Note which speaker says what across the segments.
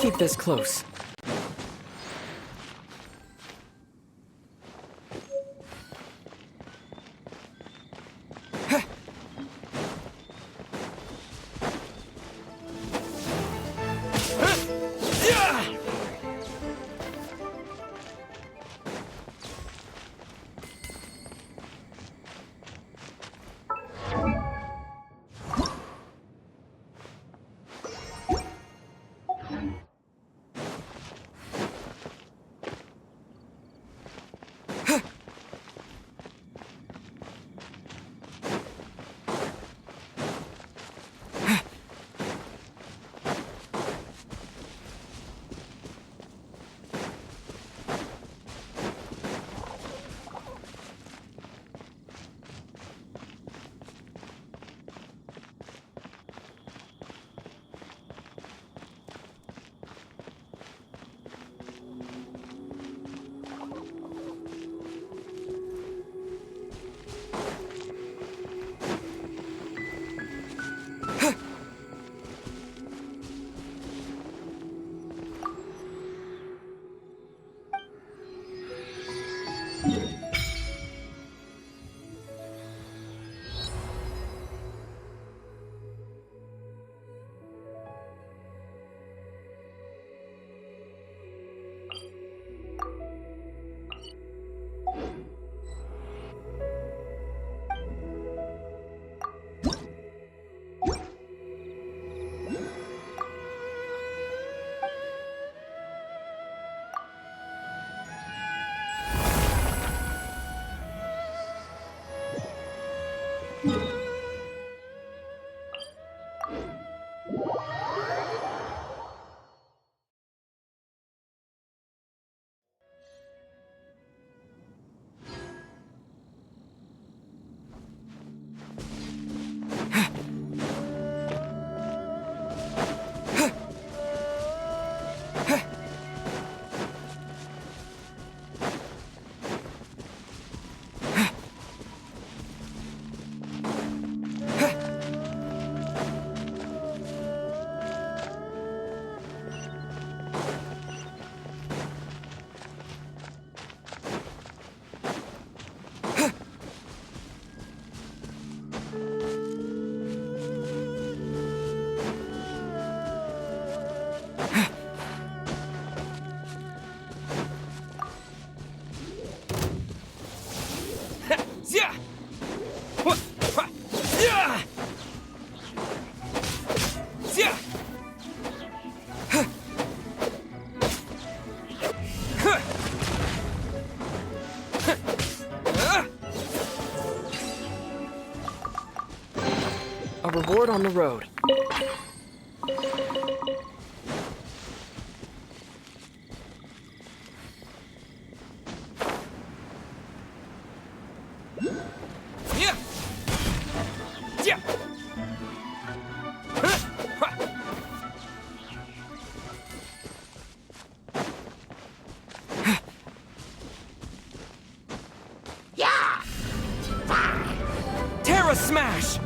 Speaker 1: keep this close. A reward on the road. Terra Smash!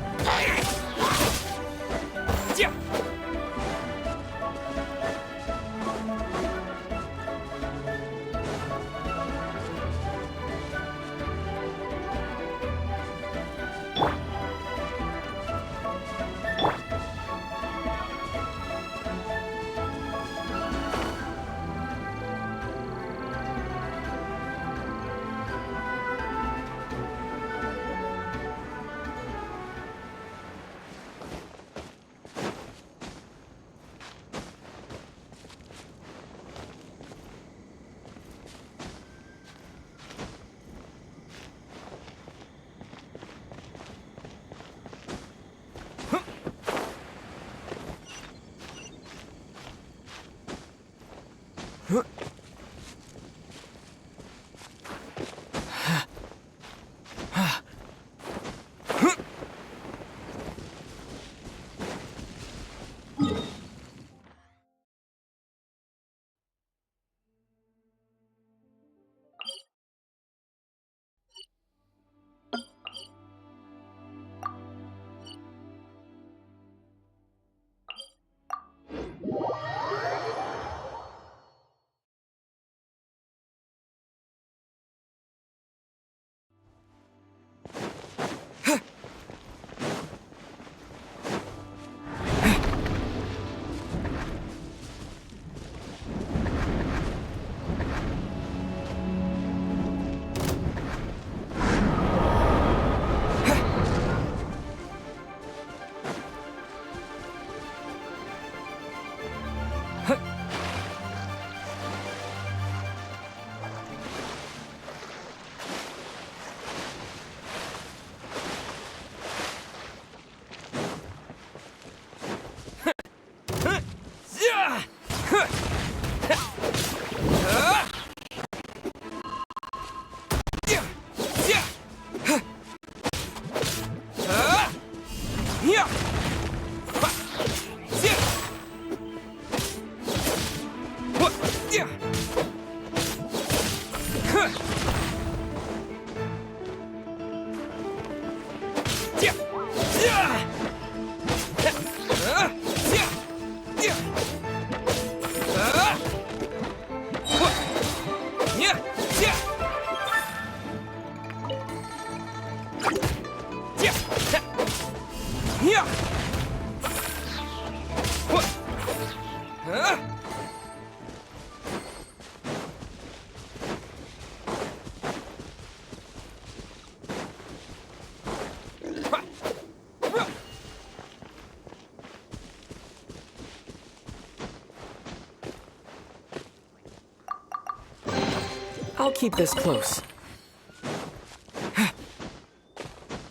Speaker 1: I'll keep this close.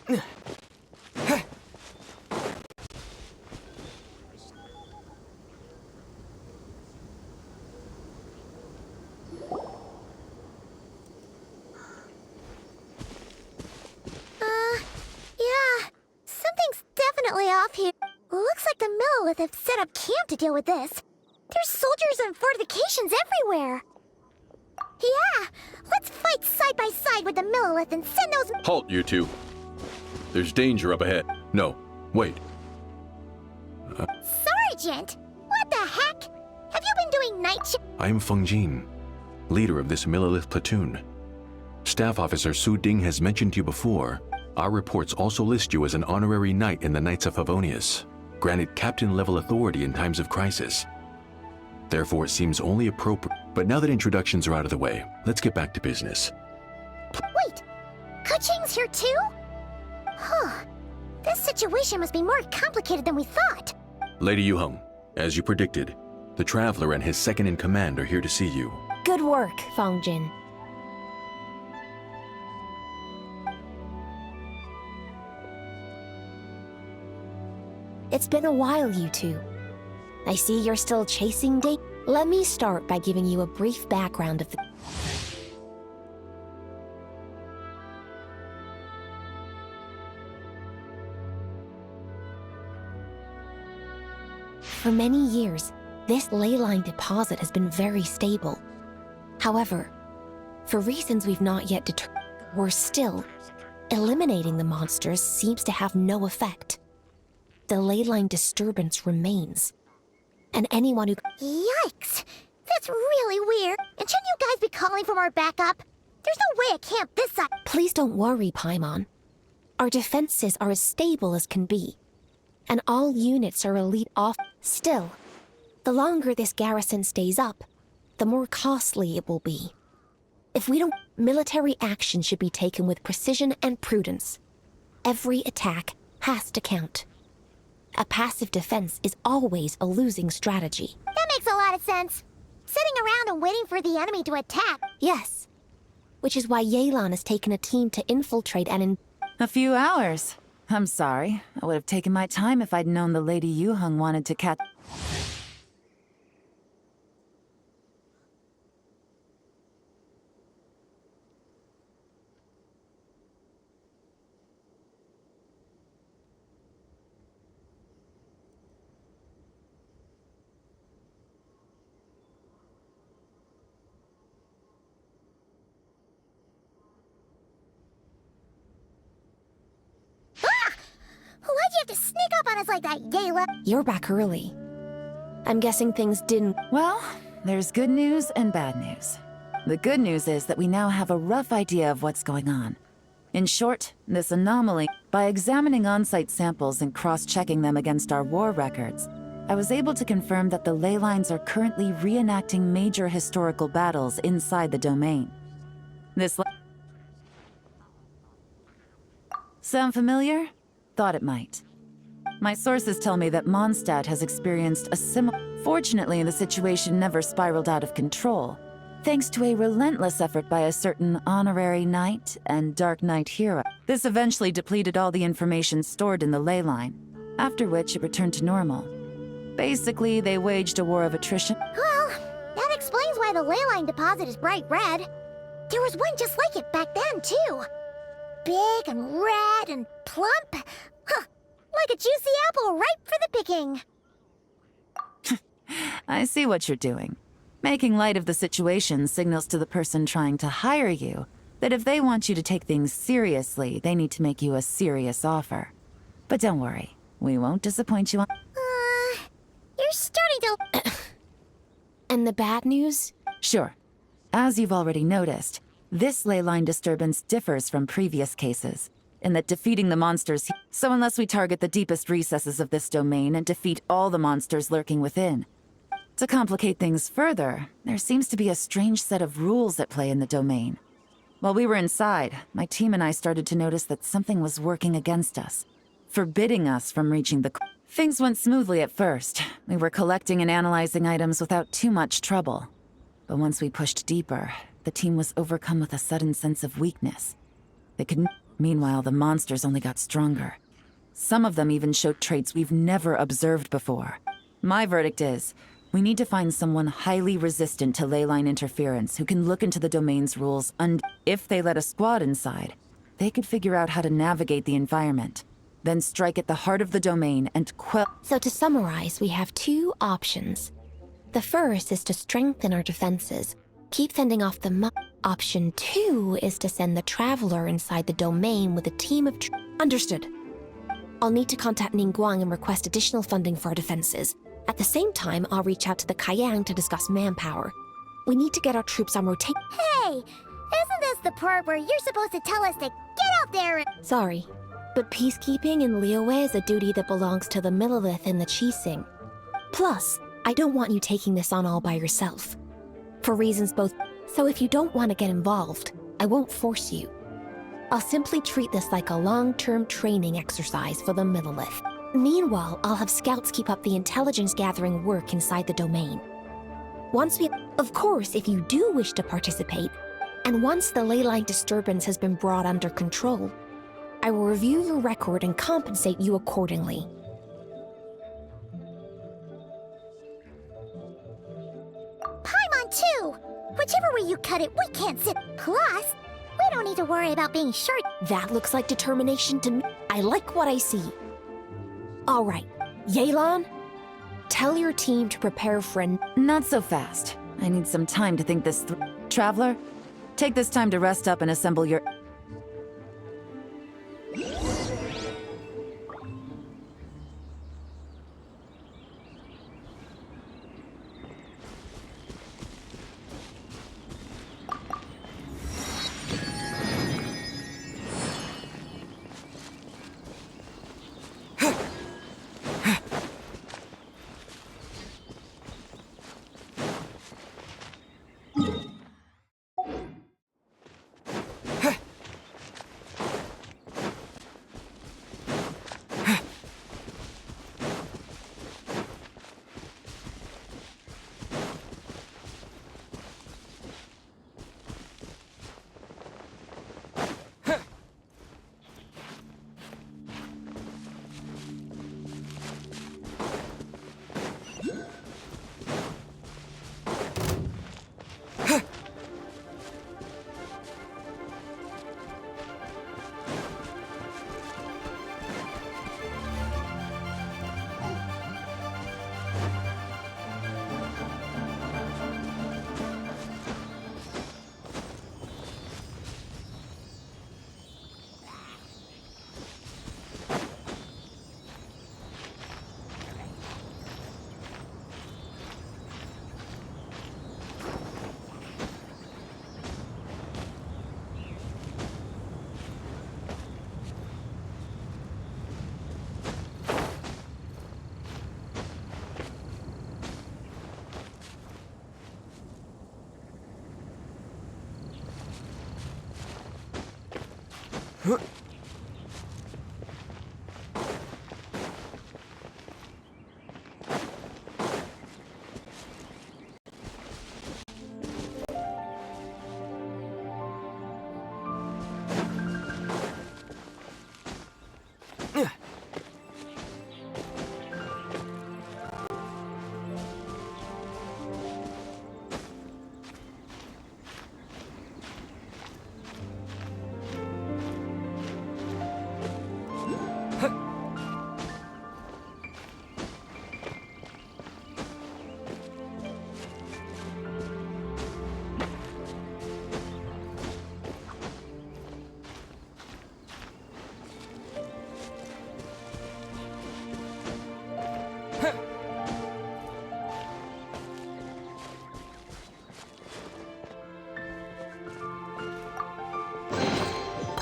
Speaker 2: Yeah. Something's definitely off here. Looks like the Millilith have set up camp to deal with this. There's soldiers and fortifications everywhere. Yeah, let's fight side by side with the Millilith and send those—
Speaker 3: Halt, you two. There's danger up ahead. No, wait.
Speaker 2: Sergeant! What the heck? Have you been doing night shift?
Speaker 3: I am Feng Jin, leader of this Millilith platoon. Staff Officer Su Ding has mentioned to you before. Our reports also list you as an honorary knight in the Knights of Favonius, granted captain-level authority in times of crisis. Therefore, it seems only appropriate. But now that introductions are out of the way, let's get back to business.
Speaker 2: Wait! Kuching's here too? Huh. This situation must be more complicated than we thought.
Speaker 3: Lady Yuheng, as you predicted, the Traveler and his second-in-command are here to see you.
Speaker 4: Good work, Feng Jin. It's been a while, you two. I see you're still chasing Date. Let me start by giving you a brief background of the— For many years, this ley line deposit has been very stable. However, for reasons we've not yet determined, worse still, eliminating the monsters seems to have no effect. The ley line disturbance remains. And anyone who—
Speaker 2: Yikes! That's really weird. And shouldn't you guys be calling for more backup? There's no way a camp this side—
Speaker 4: Please don't worry, Paimon. Our defenses are as stable as can be. And all units are elite off. Still, the longer this garrison stays up, the more costly it will be. If we don't— Military action should be taken with precision and prudence. Every attack has to count. A passive defense is always a losing strategy.
Speaker 2: That makes a lot of sense. Sitting around and waiting for the enemy to attack.
Speaker 4: Yes. Which is why Yelan has taken a team to infiltrate and
Speaker 5: A few hours. I'm sorry. I would have taken my time if I'd known the Lady Yuheng wanted to catch—
Speaker 2: Why'd you have to sneak up on us like that, Yayla?
Speaker 4: You're back early. I'm guessing things didn't—
Speaker 5: Well, there's good news and bad news. The good news is that we now have a rough idea of what's going on. In short, this anomaly— By examining on-site samples and cross-checking them against our war records, I was able to confirm that the ley lines are currently reenacting major historical battles inside the domain. Sound familiar? Thought it might. My sources tell me that Mondstadt has experienced a similar— Fortunately, the situation never spiraled out of control, thanks to a relentless effort by a certain honorary knight and Dark Knight hero. This eventually depleted all the information stored in the ley line, after which it returned to normal. Basically, they waged a war of attrition.
Speaker 2: Well, that explains why the ley line deposit is bright red. There was one just like it back then, too. Big and red and plump. Huh, like a juicy apple ripe for the picking.
Speaker 5: I see what you're doing. Making light of the situation signals to the person trying to hire you that if they want you to take things seriously, they need to make you a serious offer. But don't worry, we won't disappoint you on—
Speaker 2: You're starting to—
Speaker 4: And the bad news?
Speaker 5: Sure. As you've already noticed, this ley line disturbance differs from previous cases. and that defeating the monsters. So unless we target the deepest recesses of this domain and defeat all the monsters lurking within. To complicate things further, there seems to be a strange set of rules at play in the domain. While we were inside, my team and I started to notice that something was working against us, forbidding us from reaching the... Things went smoothly at first. We were collecting and analyzing items without too much trouble. But once we pushed deeper, the team was overcome with a sudden sense of weakness. They could... Meanwhile, the monsters only got stronger. Some of them even showed traits we've never observed before. My verdict is, we need to find someone highly resistant to leyline interference who can look into the domain's rules, and if they let a squad inside, they could figure out how to navigate the environment, then strike at the heart of the domain and quell...
Speaker 4: So to summarize, we have two options. The first is to strengthen our defenses, keep fending off the Option 2 is to send the Traveler inside the domain with a team of... Understood. I'll need to contact Ningguang and request additional funding for our defenses. At the same time, I'll reach out to the Kayang to discuss manpower. We need to get our troops on rotation.
Speaker 2: Hey, isn't this the part where you're supposed to tell us to get out there and...
Speaker 4: Sorry, but peacekeeping in Liyue is a duty that belongs to the Millelith and the Qixing. Plus, I don't want you taking this on all by yourself. For reasons both... So if you don't want to get involved, I won't force you. I'll simply treat this like a long-term training exercise for the Millelith. Meanwhile, I'll have scouts keep up the intelligence-gathering work inside the domain. Of course, if you do wish to participate, and once the leyline disturbance has been brought under control, I will review your record and compensate you accordingly.
Speaker 2: Paimon too! Whichever way you cut it, we can't sit. Plus, we don't need to worry about being short.
Speaker 4: That looks like determination to me. I like what I see. All right, Yelan, tell your team to prepare for an...
Speaker 5: Not so fast. I need some time to think this through. Traveler, take this time to rest up and assemble your...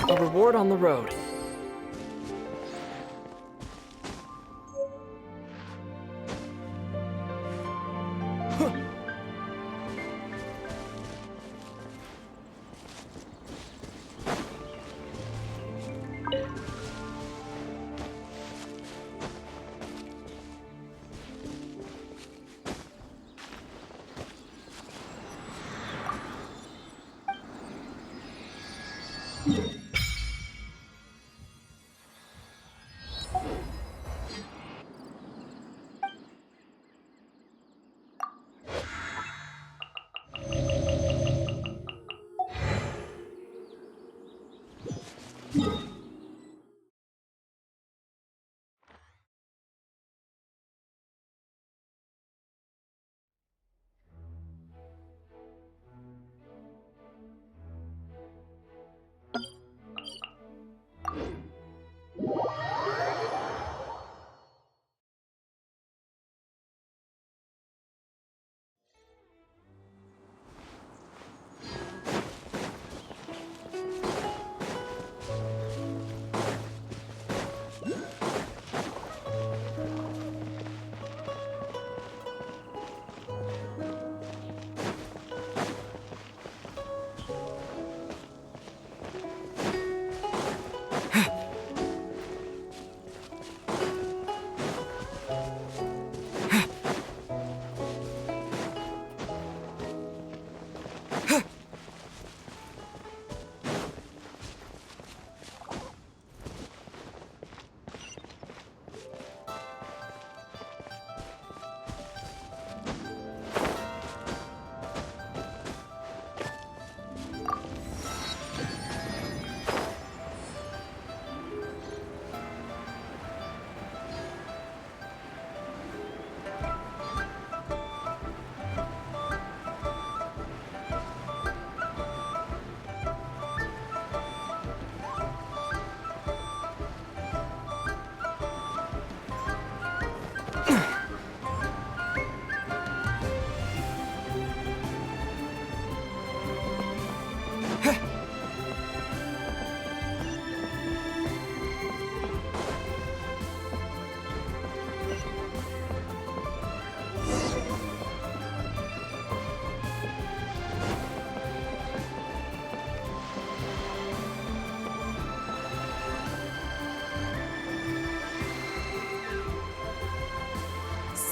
Speaker 1: A reward on the road.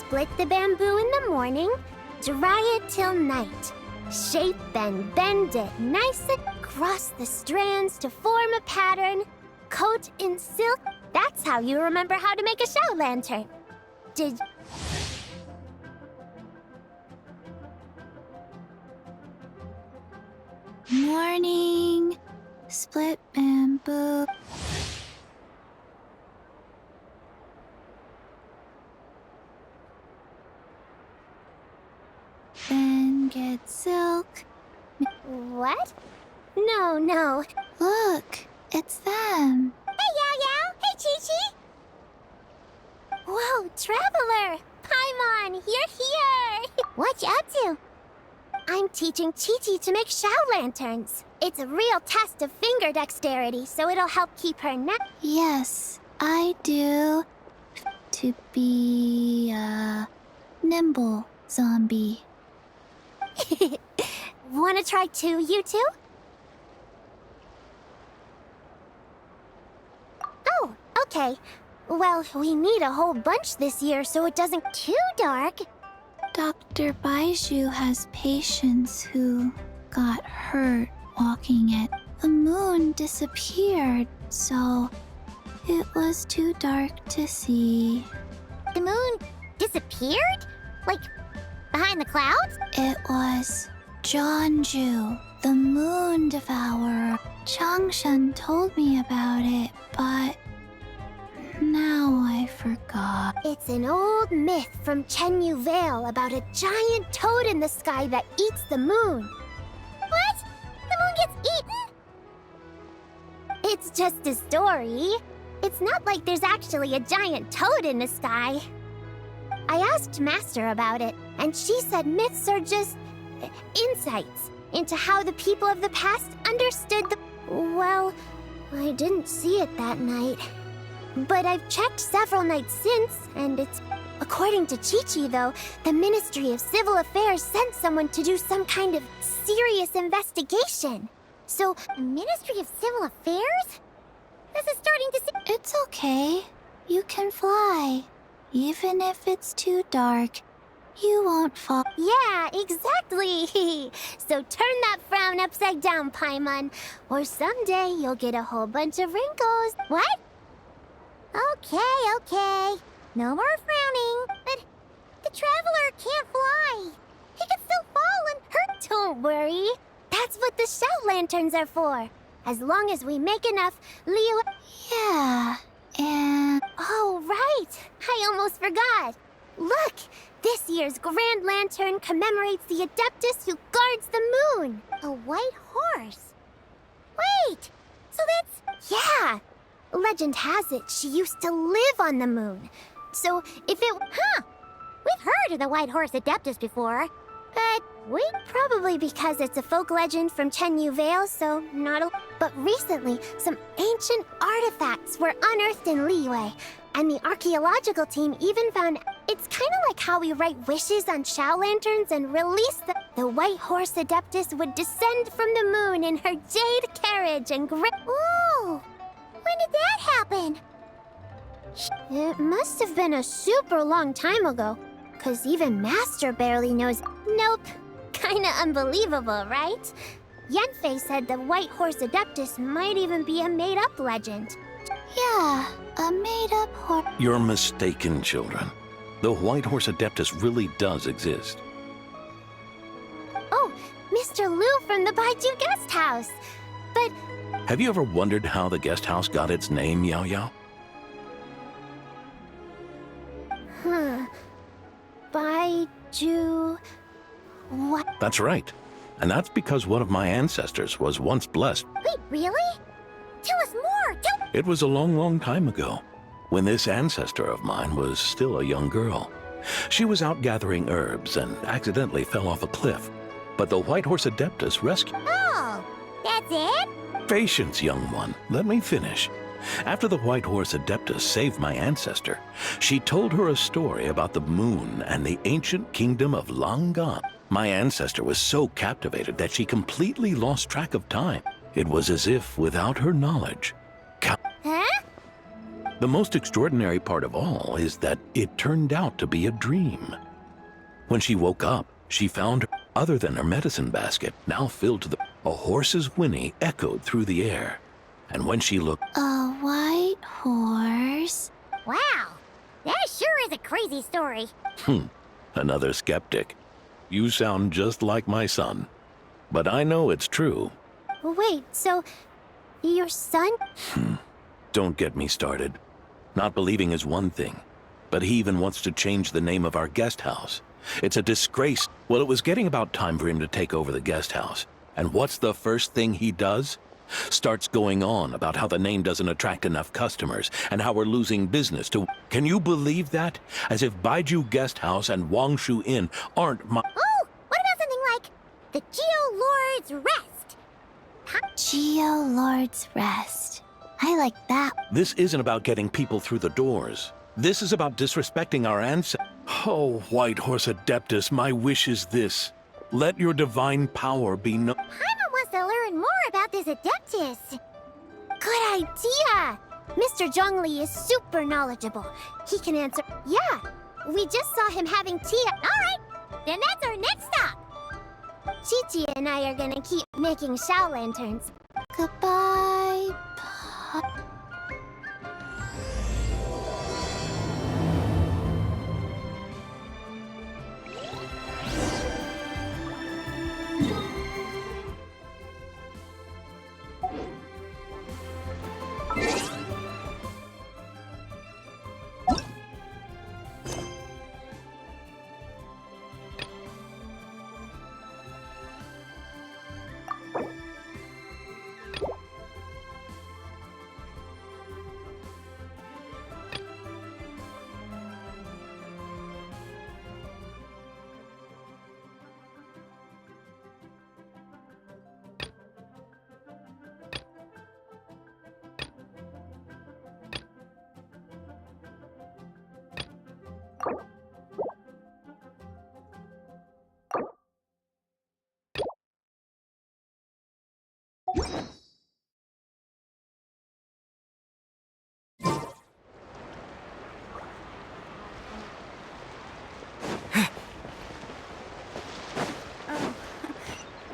Speaker 2: Split the bamboo in the morning, dry it till night. Shape and bend it nice and cross the strands to form a pattern. Coat in silk. That's how you remember how to make a show lantern. Did...
Speaker 6: Morning. Split bamboo. Then get silk.
Speaker 2: What? No.
Speaker 6: Look, it's them.
Speaker 2: Hey, Yao Yao! Hey, Chi-Chi! Whoa, Traveler! Paimon, you're here! What you up to? I'm teaching Chi-Chi to make show lanterns. It's a real test of finger dexterity, so it'll help keep her
Speaker 6: Yes, I do. To be a nimble zombie.
Speaker 2: Wanna try too, you two? Oh, okay. Well, we need a whole bunch this year so it doesn't too dark.
Speaker 6: Dr. Baiju has patients who got hurt walking it. The moon disappeared, so it was too dark to see.
Speaker 2: The moon disappeared? Like, behind the clouds?
Speaker 6: It was Jeonju, the moon devourer. Changshan told me about it, but now I forgot.
Speaker 2: It's an old myth from Chenyu Vale about a giant toad in the sky that eats the moon. What? The moon gets eaten? It's just a story. It's not like there's actually a giant toad in the sky. I asked Master about it, and she said myths are just insights into how the people of the past understood the... Well, I didn't see it that night. But I've checked several nights since, and it's... According to Chi-Chi, though, the Ministry of Civil Affairs sent someone to do some kind of serious investigation. So, the Ministry of Civil Affairs? This is starting to seem...
Speaker 6: It's okay. You can fly. Even if it's too dark, you won't fall.
Speaker 2: Yeah, exactly. So turn that frown upside down, Paimon, or someday you'll get a whole bunch of wrinkles. What? Okay. No more frowning. But the Traveler can't fly. He could still fall and hurt. Don't worry. That's what the shout lanterns are for. As long as we make enough, Leo...
Speaker 6: Yeah, and...
Speaker 2: Oh, right. I almost forgot. Look, this year's Grand Lantern commemorates the Adeptus who guards the moon. A white horse. Wait, so that's... Yeah. Legend has it she used to live on the moon. So if it... We've heard of the White Horse Adeptus before. But probably because it's a folk legend from Chenyu Vale, so not a... But recently, some ancient artifacts were unearthed in Liyue, and the archaeological team even found... It's kind of like how we write wishes on Shao lanterns and release the... The White Horse Adeptus would descend from the moon in her jade carriage and Ooh! When did that happen? It must have been a super long time ago, because even Master barely knows... Nope. Kinda unbelievable, right? Yanfei said the White Horse Adeptus might even be a made-up legend.
Speaker 6: Yeah, a made-up horse.
Speaker 7: You're mistaken, children. The White Horse Adeptus really does exist.
Speaker 2: Oh, Mr. Liu from the Baiju Guest House. But...
Speaker 7: Have you ever wondered how the guest house got its name, Yao Yao?
Speaker 2: Baiju... What?
Speaker 7: That's right. And that's because one of my ancestors was once blessed.
Speaker 2: Wait, really? Tell us more!
Speaker 7: It was a long, long time ago, when this ancestor of mine was still a young girl. She was out gathering herbs and accidentally fell off a cliff. But the White Horse Adeptus rescued...
Speaker 2: Oh, that's it?
Speaker 7: Patience, young one. Let me finish. After the White Horse Adeptus saved my ancestor, she told her a story about the moon and the ancient kingdom of Langan. My ancestor was so captivated that she completely lost track of time. It was as if, without her knowledge...
Speaker 2: Huh?
Speaker 7: The most extraordinary part of all is that it turned out to be a dream. When she woke up, she found, other than her medicine basket, now filled to the... A horse's whinny echoed through the air. And when she looked...
Speaker 6: A white horse?
Speaker 2: Wow, that sure is a crazy story.
Speaker 7: Another skeptic. You sound just like my son. But I know it's true.
Speaker 2: Wait, so... Your son?
Speaker 7: Don't get me started. Not believing is one thing, but he even wants to change the name of our guest house. It's a disgrace. Well, it was getting about time for him to take over the guest house. And what's the first thing he does? Starts going on about how the name doesn't attract enough customers and how we're losing business to... Can you believe that? As if Baiju Guest House and Wangshu Inn aren't my...
Speaker 2: Oh, what about something like the Geo Lord's Rest?
Speaker 6: Geo Lord's Rest. I like that.
Speaker 7: This isn't about getting people through the doors. This is about disrespecting our ancestors. Oh, White Horse Adeptus, my wish is this. Let your divine power be known.
Speaker 2: Paimon wants to learn more about this Adeptus. Good idea! Mr. Zhongli is super knowledgeable. He can answer... Yeah, we just saw him having tea. Alright, then that's our next stop. Chi-Chi and I are gonna keep making Shao lanterns.
Speaker 6: Goodbye,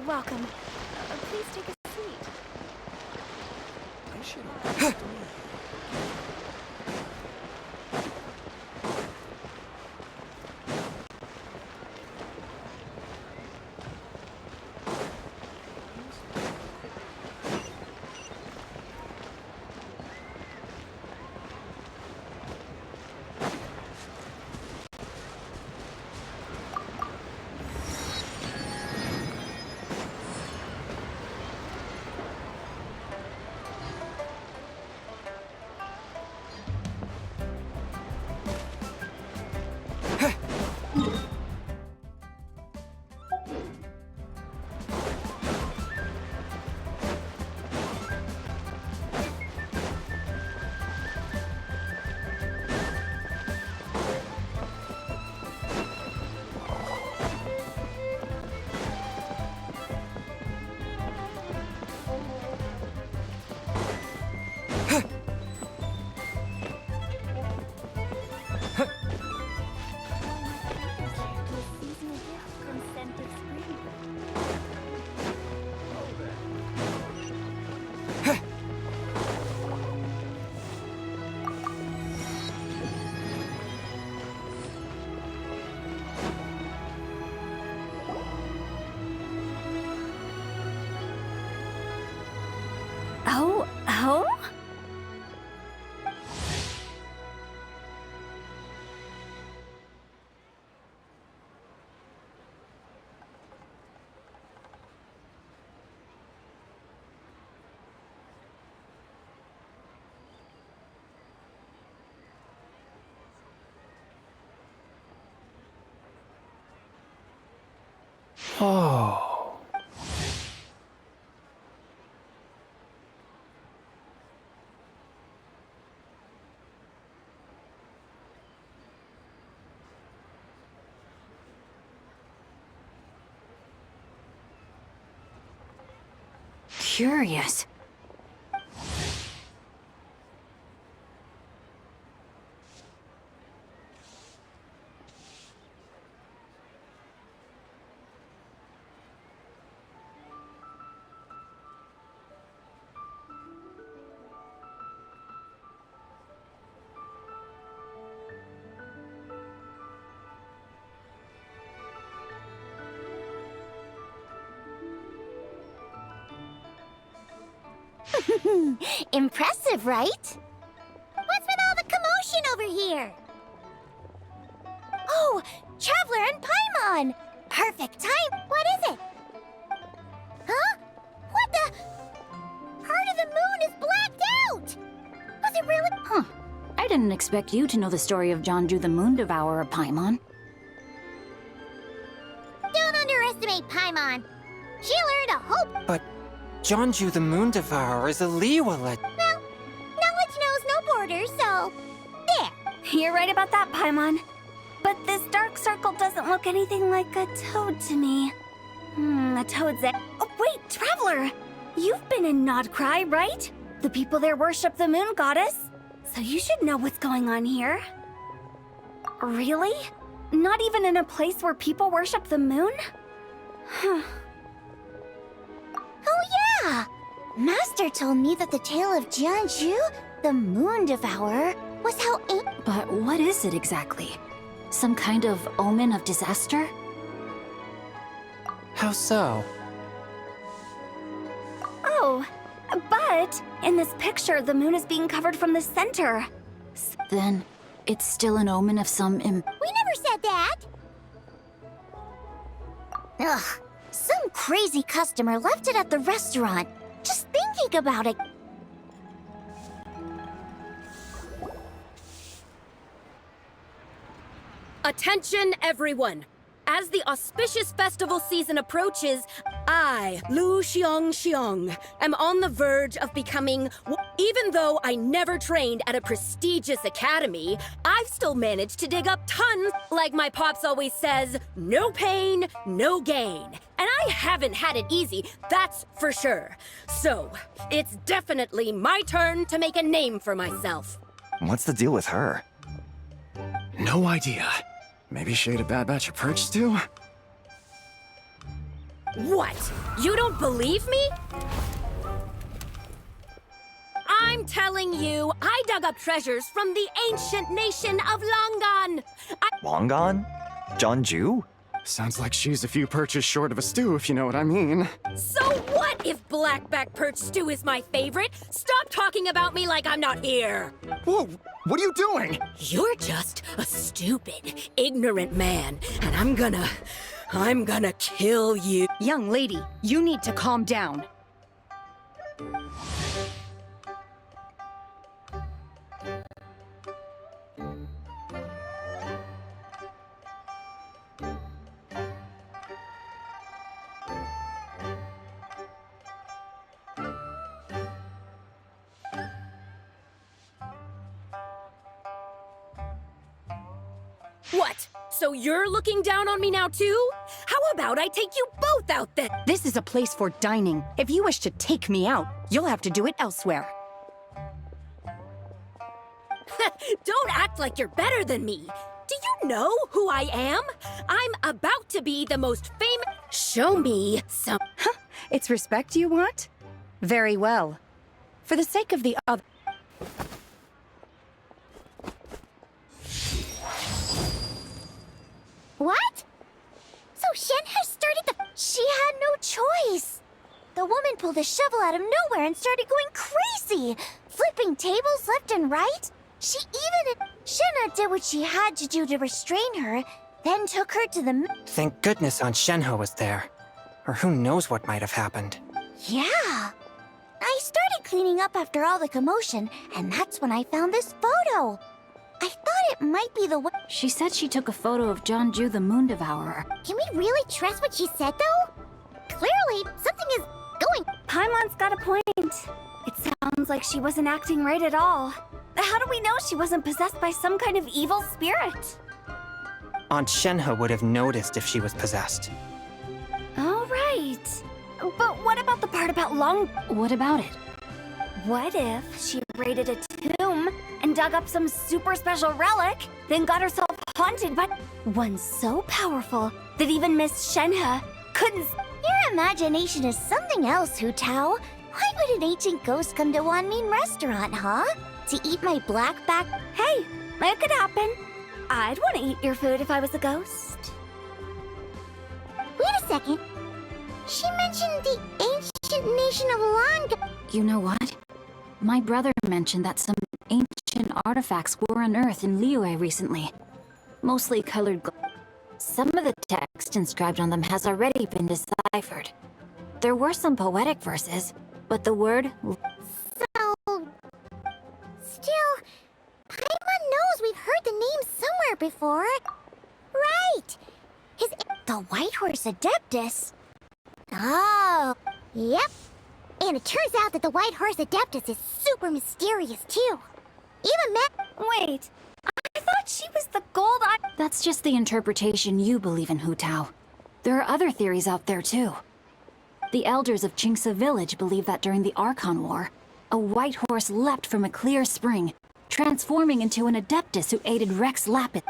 Speaker 4: Welcome. Please take a seat. Oh?
Speaker 1: Oh.
Speaker 6: Curious.
Speaker 2: Impressive, right? What's with all the commotion over here? Oh, Traveler and Paimon! Perfect time! What is it? Huh? What the? Part of the moon is blacked out! Was it really?
Speaker 8: Huh. I didn't expect you to know the story of Jonju the Moon Devourer, Paimon.
Speaker 2: Don't underestimate Paimon. She learned a whole...
Speaker 1: But Jonju the Moon Devourer is a Liyue.
Speaker 2: Well, knowledge knows no borders, so... There.
Speaker 6: You're right about that, Paimon. But this dark circle doesn't look anything like a toad to me. A toad's egg. Oh, wait, Traveler! You've been in Nodcry, right? The people there worship the moon goddess. So you should know what's going on here. Really? Not even in a place where people worship the moon?
Speaker 2: Oh, yeah! Master told me that the tale of Jianzhu, the Moon Devourer, was how
Speaker 8: But what is it exactly? Some kind of omen of disaster?
Speaker 1: How so?
Speaker 6: Oh, but in this picture, the moon is being covered from the center.
Speaker 8: Then it's still an omen of some
Speaker 2: We never said that! Ugh, some crazy customer left it at the restaurant. Just thinking about it.
Speaker 9: Attention, everyone! As the auspicious festival season approaches, I, Lu Xiong, am on the verge of becoming Even though I never trained at a prestigious academy, I've still managed to dig up tons. Like my pops always says, no pain, no gain. And I haven't had it easy, that's for sure. So, it's definitely my turn to make a name for myself.
Speaker 10: What's the deal with her?
Speaker 1: No idea. Maybe she ate a bad batch of perch stew?
Speaker 9: What? You don't believe me? I'm telling you, I dug up treasures from the ancient nation of Longan.
Speaker 10: Longan? Jeonju?
Speaker 1: Sounds like she's a few perches short of a stew, if you know what I mean.
Speaker 9: So what if blackback perch stew is my favorite? Stop talking about me like I'm not here.
Speaker 1: Whoa, what are you doing?
Speaker 9: You're just a stupid, ignorant man, and I'm gonna kill you.
Speaker 11: Young lady, you need to calm down.
Speaker 9: What? So you're looking down on me now too? How about I take you both out then?
Speaker 11: This is a place for dining. If you wish to take me out, you'll have to do it elsewhere.
Speaker 9: Don't act like you're better than me. Do you know who I am? I'm about to be the most famous. Show me some.
Speaker 11: It's respect you want? Very well. For the sake of the other.
Speaker 2: What? So Shen has started the... She had no choice. The woman pulled a shovel out of nowhere and started going crazy, flipping tables left and right. She even... Shenhe did what she had to do to restrain her, then took her to the...
Speaker 1: Thank goodness Aunt Shenhe was there. Or who knows what might have happened.
Speaker 2: Yeah. I started cleaning up after all the commotion, and that's when I found this photo. I thought it might be the one...
Speaker 8: She said she took a photo of Jeonju the Moon Devourer.
Speaker 2: Can we really trust what she said, though? Clearly, something is going...
Speaker 12: Paimon's got a point. It sounds like she wasn't acting right at all. How do we know she wasn't possessed by some kind of evil spirit?
Speaker 1: Aunt Shenhe would have noticed if she was possessed.
Speaker 12: All right. But what about the part about
Speaker 8: What about it?
Speaker 12: What if she raided a tomb and dug up some super special relic, then got herself haunted by one so powerful that even Miss Shenhe couldn't...
Speaker 2: Your imagination is something else, Hu Tao. Why would an ancient ghost come to Wanmin restaurant, huh? To eat my blackback?
Speaker 12: Hey, it could happen. I'd want to eat your food if I was a ghost.
Speaker 2: Wait a second. She mentioned the ancient nation of Longa.
Speaker 8: You know what? My brother mentioned that some ancient artifacts were unearthed in Liyue recently. Mostly colored gold. Some of the text inscribed on them has already been deciphered. There were some poetic verses, but the word...
Speaker 2: So... Still, Paimon knows we've heard the name somewhere before. Right! The White Horse Adeptus. Oh, yep. And it turns out that the White Horse Adeptus is super mysterious, too. Even
Speaker 12: Wait, I thought she was the gold eye...
Speaker 8: That's just the interpretation you believe in, Hu Tao. There are other theories out there, too. The elders of Qingce village believe that during the Archon War, a white horse leapt from a clear spring, transforming into an Adeptus who aided Rex Lapis.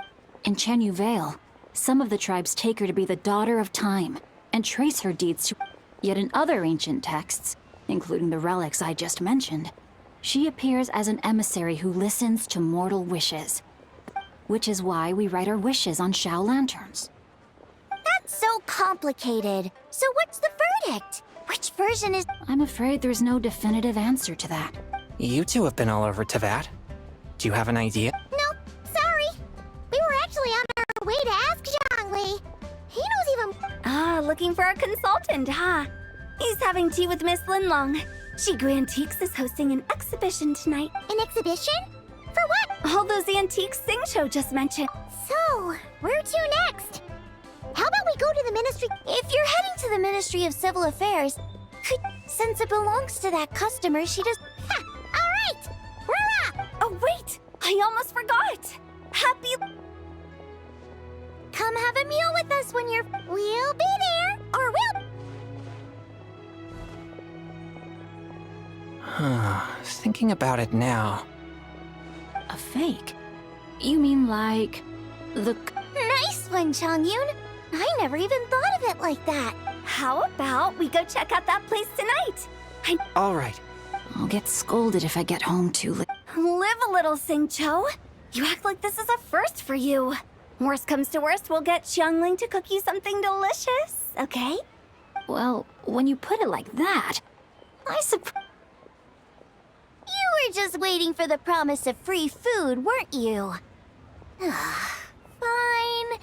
Speaker 8: In Chenyu Vale, some of the tribes take her to be the daughter of time, and trace her deeds to... Yet in other ancient texts, including the relics I just mentioned, she appears as an emissary who listens to mortal wishes. Which is why we write our wishes on Shao lanterns.
Speaker 2: That's so complicated. So what's the verdict? Which version is...
Speaker 8: I'm afraid there's no definitive answer to that.
Speaker 1: You two have been all over Teyvat. Do you have an idea?
Speaker 2: No, sorry. We were actually on our way to ask Zhongli. He knows even...
Speaker 12: Ah, looking for a consultant, huh? He's having tea with Miss Linlong. Shigu Antiques is hosting an exhibition tonight.
Speaker 2: An exhibition? For what?
Speaker 12: All those antiques Xingqiu just mentioned.
Speaker 2: So, where to next? How about we go to the Ministry... If you're heading to the Ministry of Civil Affairs, since it belongs to that customer, she does... Ha!
Speaker 12: Oh, wait! I almost forgot! Happy...
Speaker 2: Come have a meal with us when you're... We'll be there, or we'll...
Speaker 1: Thinking about it now.
Speaker 8: A fake? You mean like... the...
Speaker 2: Nice one, Changyun. I never even thought of it like that.
Speaker 12: How about we go check out that place tonight?
Speaker 1: All right.
Speaker 8: I'll get scolded if I get home too late.
Speaker 12: Live a little, Singcho. You act like this is a first for you. Worst comes to worst, we'll get Xiangling to cook you something delicious, okay?
Speaker 8: Well, when you put it like that, I suppose...
Speaker 2: You were just waiting for the promise of free food, weren't you? Fine.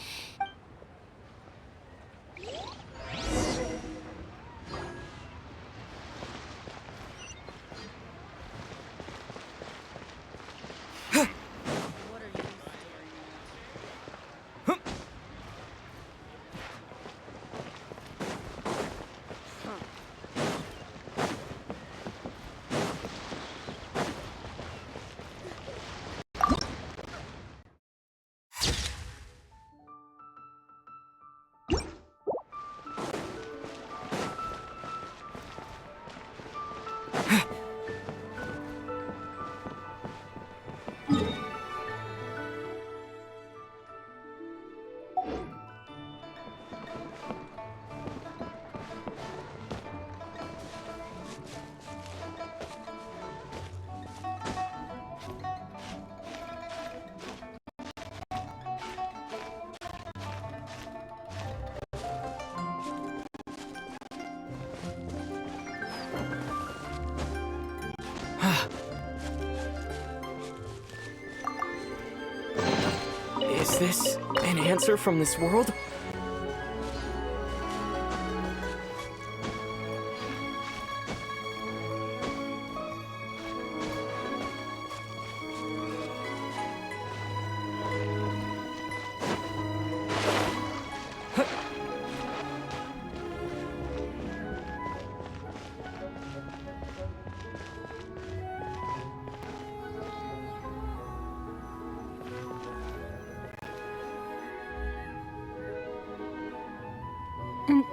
Speaker 1: Is this an answer from this world?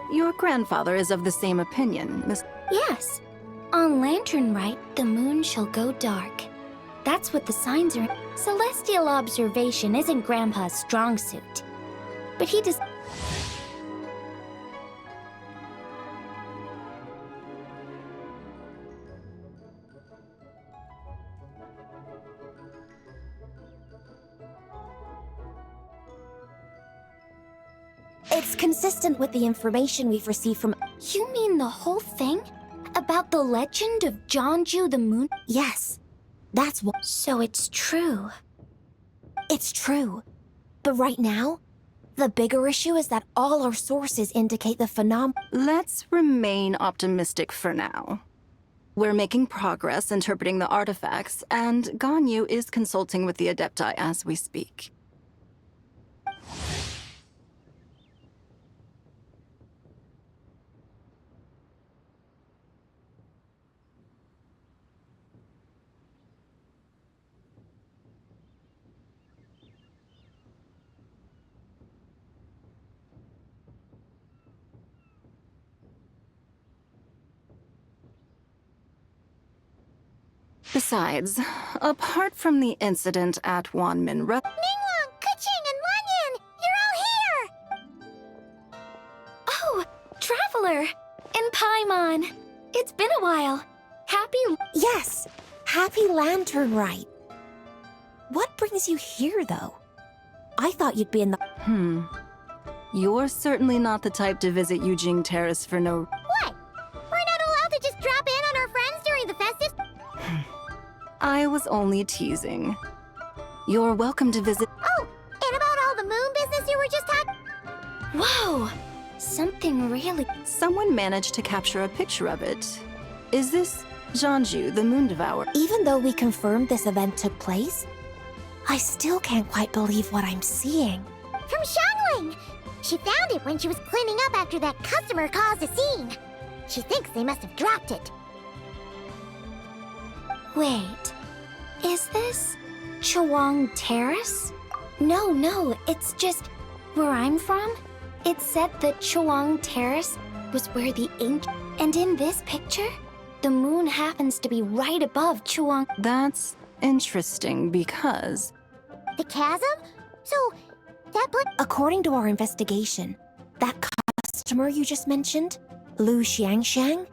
Speaker 11: Your grandfather is of the same opinion, Miss...
Speaker 6: Yes. On Lantern Rite, the moon shall go dark. That's what the signs are. Celestial observation isn't Grandpa's strong suit. But he does...
Speaker 4: It's consistent with the information we've received from...
Speaker 6: You mean the whole thing? About the legend of Jeonju the moon?
Speaker 4: Yes, that's what...
Speaker 6: So it's true.
Speaker 4: It's true. But right now, the bigger issue is that all our sources indicate the
Speaker 11: Let's remain optimistic for now. We're making progress interpreting the artifacts, and Ganyu is consulting with the Adepti as we speak. Besides, apart from the incident at Wanminra...
Speaker 2: Ningguang, Keqing, and Lanyan! You're all here!
Speaker 6: Oh, Traveler! And Paimon! It's been a while. Happy...
Speaker 4: Yes, happy Lantern Rite. What brings you here, though? I thought you'd be in the...
Speaker 11: You're certainly not the type to visit Yujing Terrace for no...
Speaker 2: What? We're not allowed to just drop in on our friends during the festive...
Speaker 11: I was only teasing. You're welcome to visit...
Speaker 2: Oh, and about all the moon business you were just talking...
Speaker 6: Whoa! Something really...
Speaker 11: Someone managed to capture a picture of it. Is this Jeonju, the Moon Devourer?
Speaker 4: Even though we confirmed this event took place, I still can't quite believe what I'm seeing.
Speaker 2: From Xiangling! She found it when she was cleaning up after that customer caused a scene. She thinks they must have dropped it.
Speaker 6: Wait.
Speaker 12: Is this Chawang Terrace? No, it's just where I'm from. It said that Chawang Terrace was where the ancient... And in this picture, the moon happens to be right above Chawang...
Speaker 11: That's interesting because...
Speaker 2: The chasm? So, that
Speaker 4: According to our investigation, that customer you just mentioned, Lu Xiangxiang,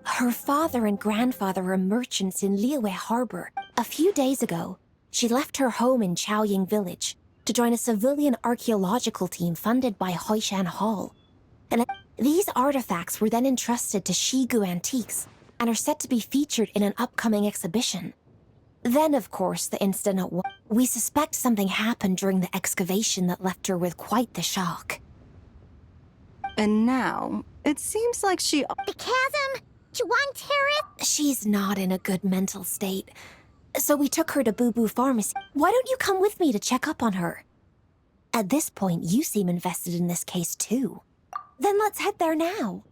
Speaker 4: her father and grandfather were merchants in Liyue Harbor. A few days ago, she left her home in Chaoying Village to join a civilian archaeological team funded by Hoishan Hall. And these artifacts were then entrusted to Shigu Antiques and are set to be featured in an upcoming exhibition. Then, of course, the incident we suspect something happened during the excavation that left her with quite the shock.
Speaker 11: And now, it seems like she...
Speaker 2: The chasm? Chawang Terrace?
Speaker 4: She's not in a good mental state, so we took her to Boo Boo Pharmacy. Why don't you come with me to check up on her? At this point, you seem invested in this case too. Then let's head there now.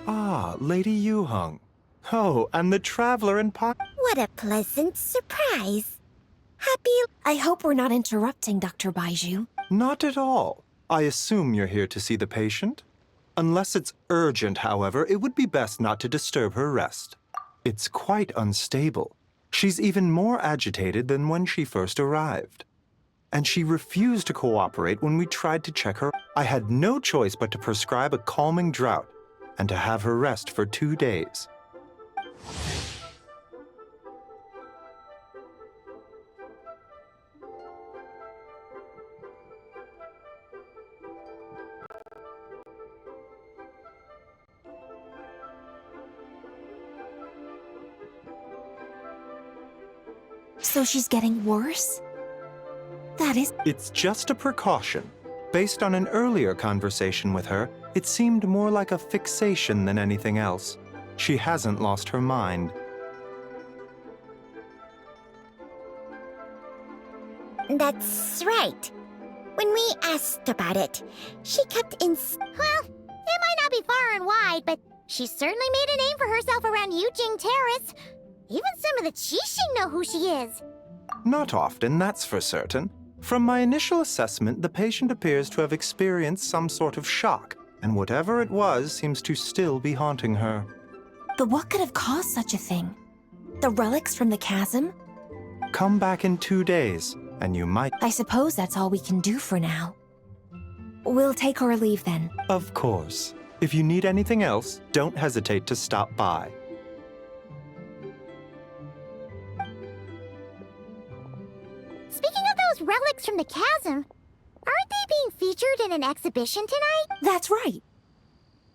Speaker 13: Ah, Lady Yuheng. Oh, and the traveler in
Speaker 2: What a pleasant surprise. Happy...
Speaker 4: I hope we're not interrupting, Dr. Baiju.
Speaker 13: Not at all. I assume you're here to see the patient? Unless it's urgent, however, it would be best not to disturb her rest. It's quite unstable. She's even more agitated than when she first arrived. And she refused to cooperate when we tried to check her. I had no choice but to prescribe a calming draught and to have her rest for 2 days.
Speaker 4: So she's getting worse? That is...
Speaker 13: It's just a precaution. Based on an earlier conversation with her, it seemed more like a fixation than anything else. She hasn't lost her mind.
Speaker 2: That's right. When we asked about it, she kept Well, it might not be far and wide, but she certainly made a name for herself around Yujing Terrace. Even some of the Qixing know who she is.
Speaker 13: Not often, that's for certain. From my initial assessment, the patient appears to have experienced some sort of shock, and whatever it was seems to still be haunting her.
Speaker 4: But what could have caused such a thing? The relics from the chasm?
Speaker 13: Come back in 2 days, and you might...
Speaker 4: I suppose that's all we can do for now. We'll take our leave then.
Speaker 13: Of course. If you need anything else, don't hesitate to stop by.
Speaker 2: Speaking of those relics from the chasm, aren't they being featured in an exhibition tonight?
Speaker 4: That's right.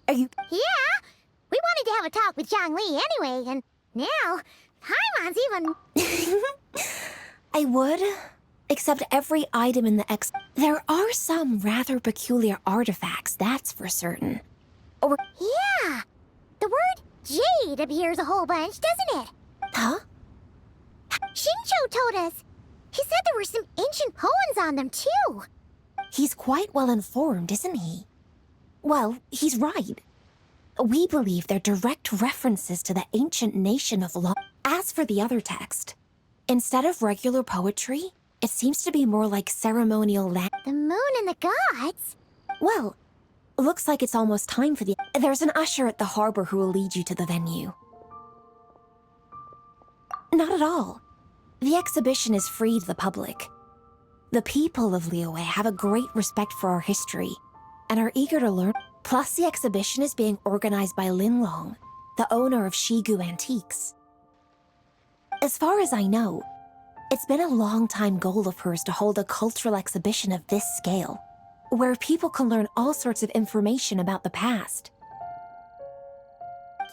Speaker 4: Are you...
Speaker 2: Yeah! We wanted to have a talk with Zhang Li anyway, and now, Paimon's even...
Speaker 4: I would, except every item in the There are some rather peculiar artifacts, that's for certain. Or...
Speaker 2: Yeah! The word jade appears a whole bunch, doesn't it?
Speaker 4: Huh?
Speaker 2: Xingqiu told us. He said there were some ancient poems on them, too.
Speaker 4: He's quite well informed, isn't he? Well, he's right. We believe they're direct references to the ancient nation of Long. As for the other text, instead of regular poetry, it seems to be more like ceremonial
Speaker 2: The moon and the gods?
Speaker 4: Well, looks like it's almost time for the... There's an usher at the harbor who will lead you to the venue. Not at all. The exhibition is free to the public. The people of Liyue have a great respect for our history and are eager to learn. Plus, the exhibition is being organized by Linlong, the owner of Shigu Antiques. As far as I know, it's been a long-time goal of hers to hold a cultural exhibition of this scale, where people can learn all sorts of information about the past.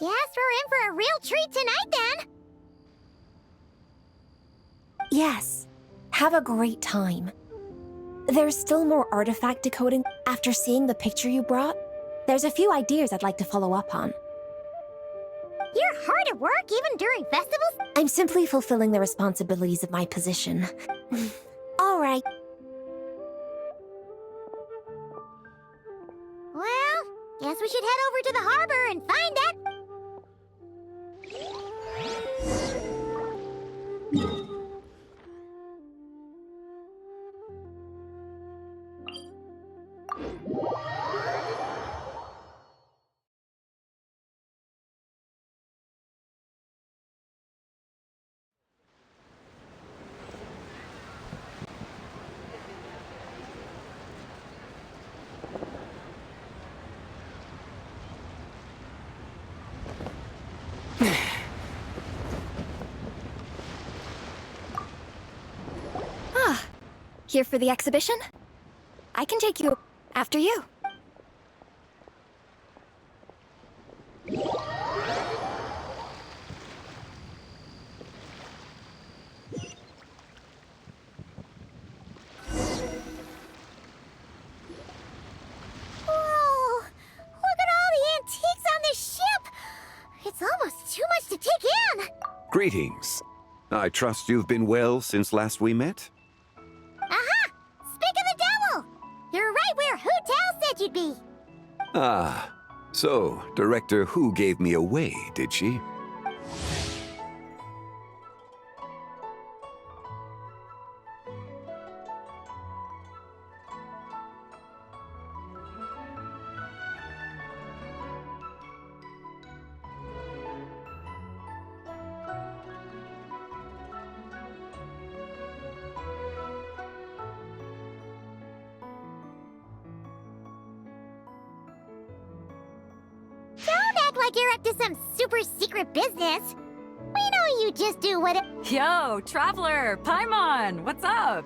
Speaker 2: Guess we're in for a real treat tonight, then.
Speaker 4: Yes, have a great time. There's still more artifact decoding. After seeing the picture you brought, there's a few ideas I'd like to follow up on.
Speaker 2: You're hard at work even during festivals?
Speaker 4: I'm simply fulfilling the responsibilities of my position. All right.
Speaker 2: Well, guess we should head over to the harbor and find it.
Speaker 12: Here for the exhibition? I can take you after you.
Speaker 2: Whoa! Look at all the antiques on this ship! It's almost too much to take in!
Speaker 14: Greetings. I trust you've been well since last we met?
Speaker 2: Aha! Speak of the devil! You're right where Hu Tao said you'd be!
Speaker 14: Ah, so Director Hu gave me away, did she?
Speaker 2: Don't act like you're up to some super secret business! We know you just do what it—
Speaker 5: Yo, Traveler! Paimon! What's up?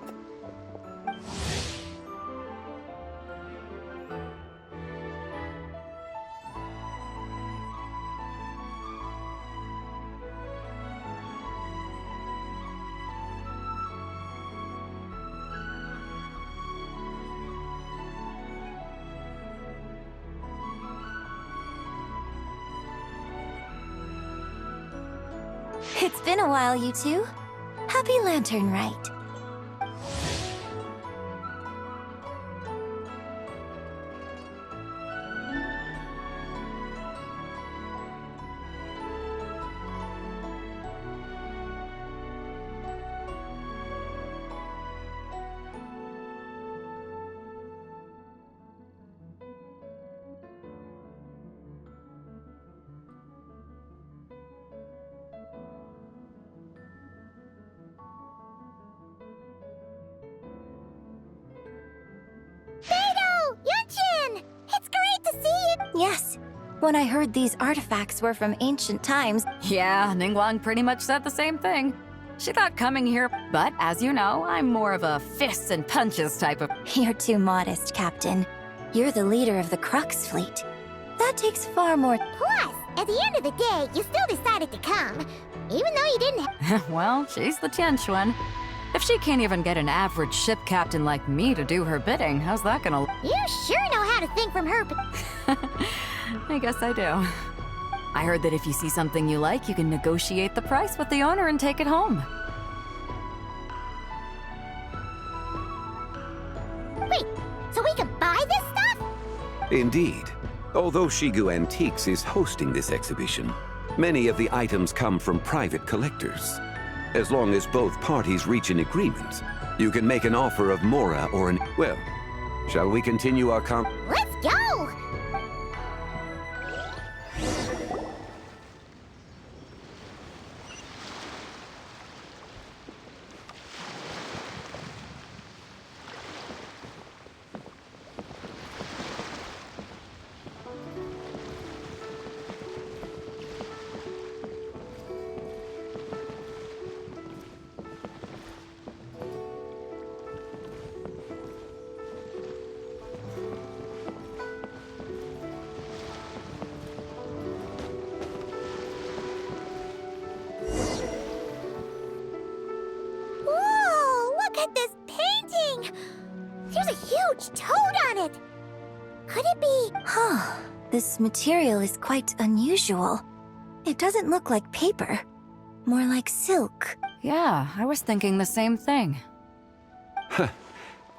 Speaker 12: It's been a while, you two. Happy Lantern Rite.
Speaker 2: Beidou! Yunchin! It's great to see you!
Speaker 12: Yes. When I heard these artifacts were from ancient times,
Speaker 5: Yeah, Ningguang pretty much said the same thing. She thought coming here, but as you know, I'm more of a fists and punches type of—
Speaker 12: you're too modest, Captain. You're the leader of the Crux fleet. That takes far more—
Speaker 2: Plus, at the end of the day, you still decided to come, even though you didn't have—
Speaker 5: Well, she's the Tianch one. If she can't even get an average ship captain like me to do her bidding, how's that gonna—
Speaker 2: You sure know how to think from her—
Speaker 5: I guess I do. I heard that if you see something you like, you can negotiate the price with the owner and take it home.
Speaker 2: Wait, so we can buy this stuff?
Speaker 14: Indeed. Although Shigu Antiques is hosting this exhibition, many of the items come from private collectors. As long as both parties reach an agreement, you can make an offer of Mora or an— Well, shall we continue our
Speaker 2: Let's go! at this painting! There's a huge toad on it! Could it be...
Speaker 12: Huh. This material is quite unusual. It doesn't look like paper. More like silk.
Speaker 15: Yeah, I was thinking the same thing.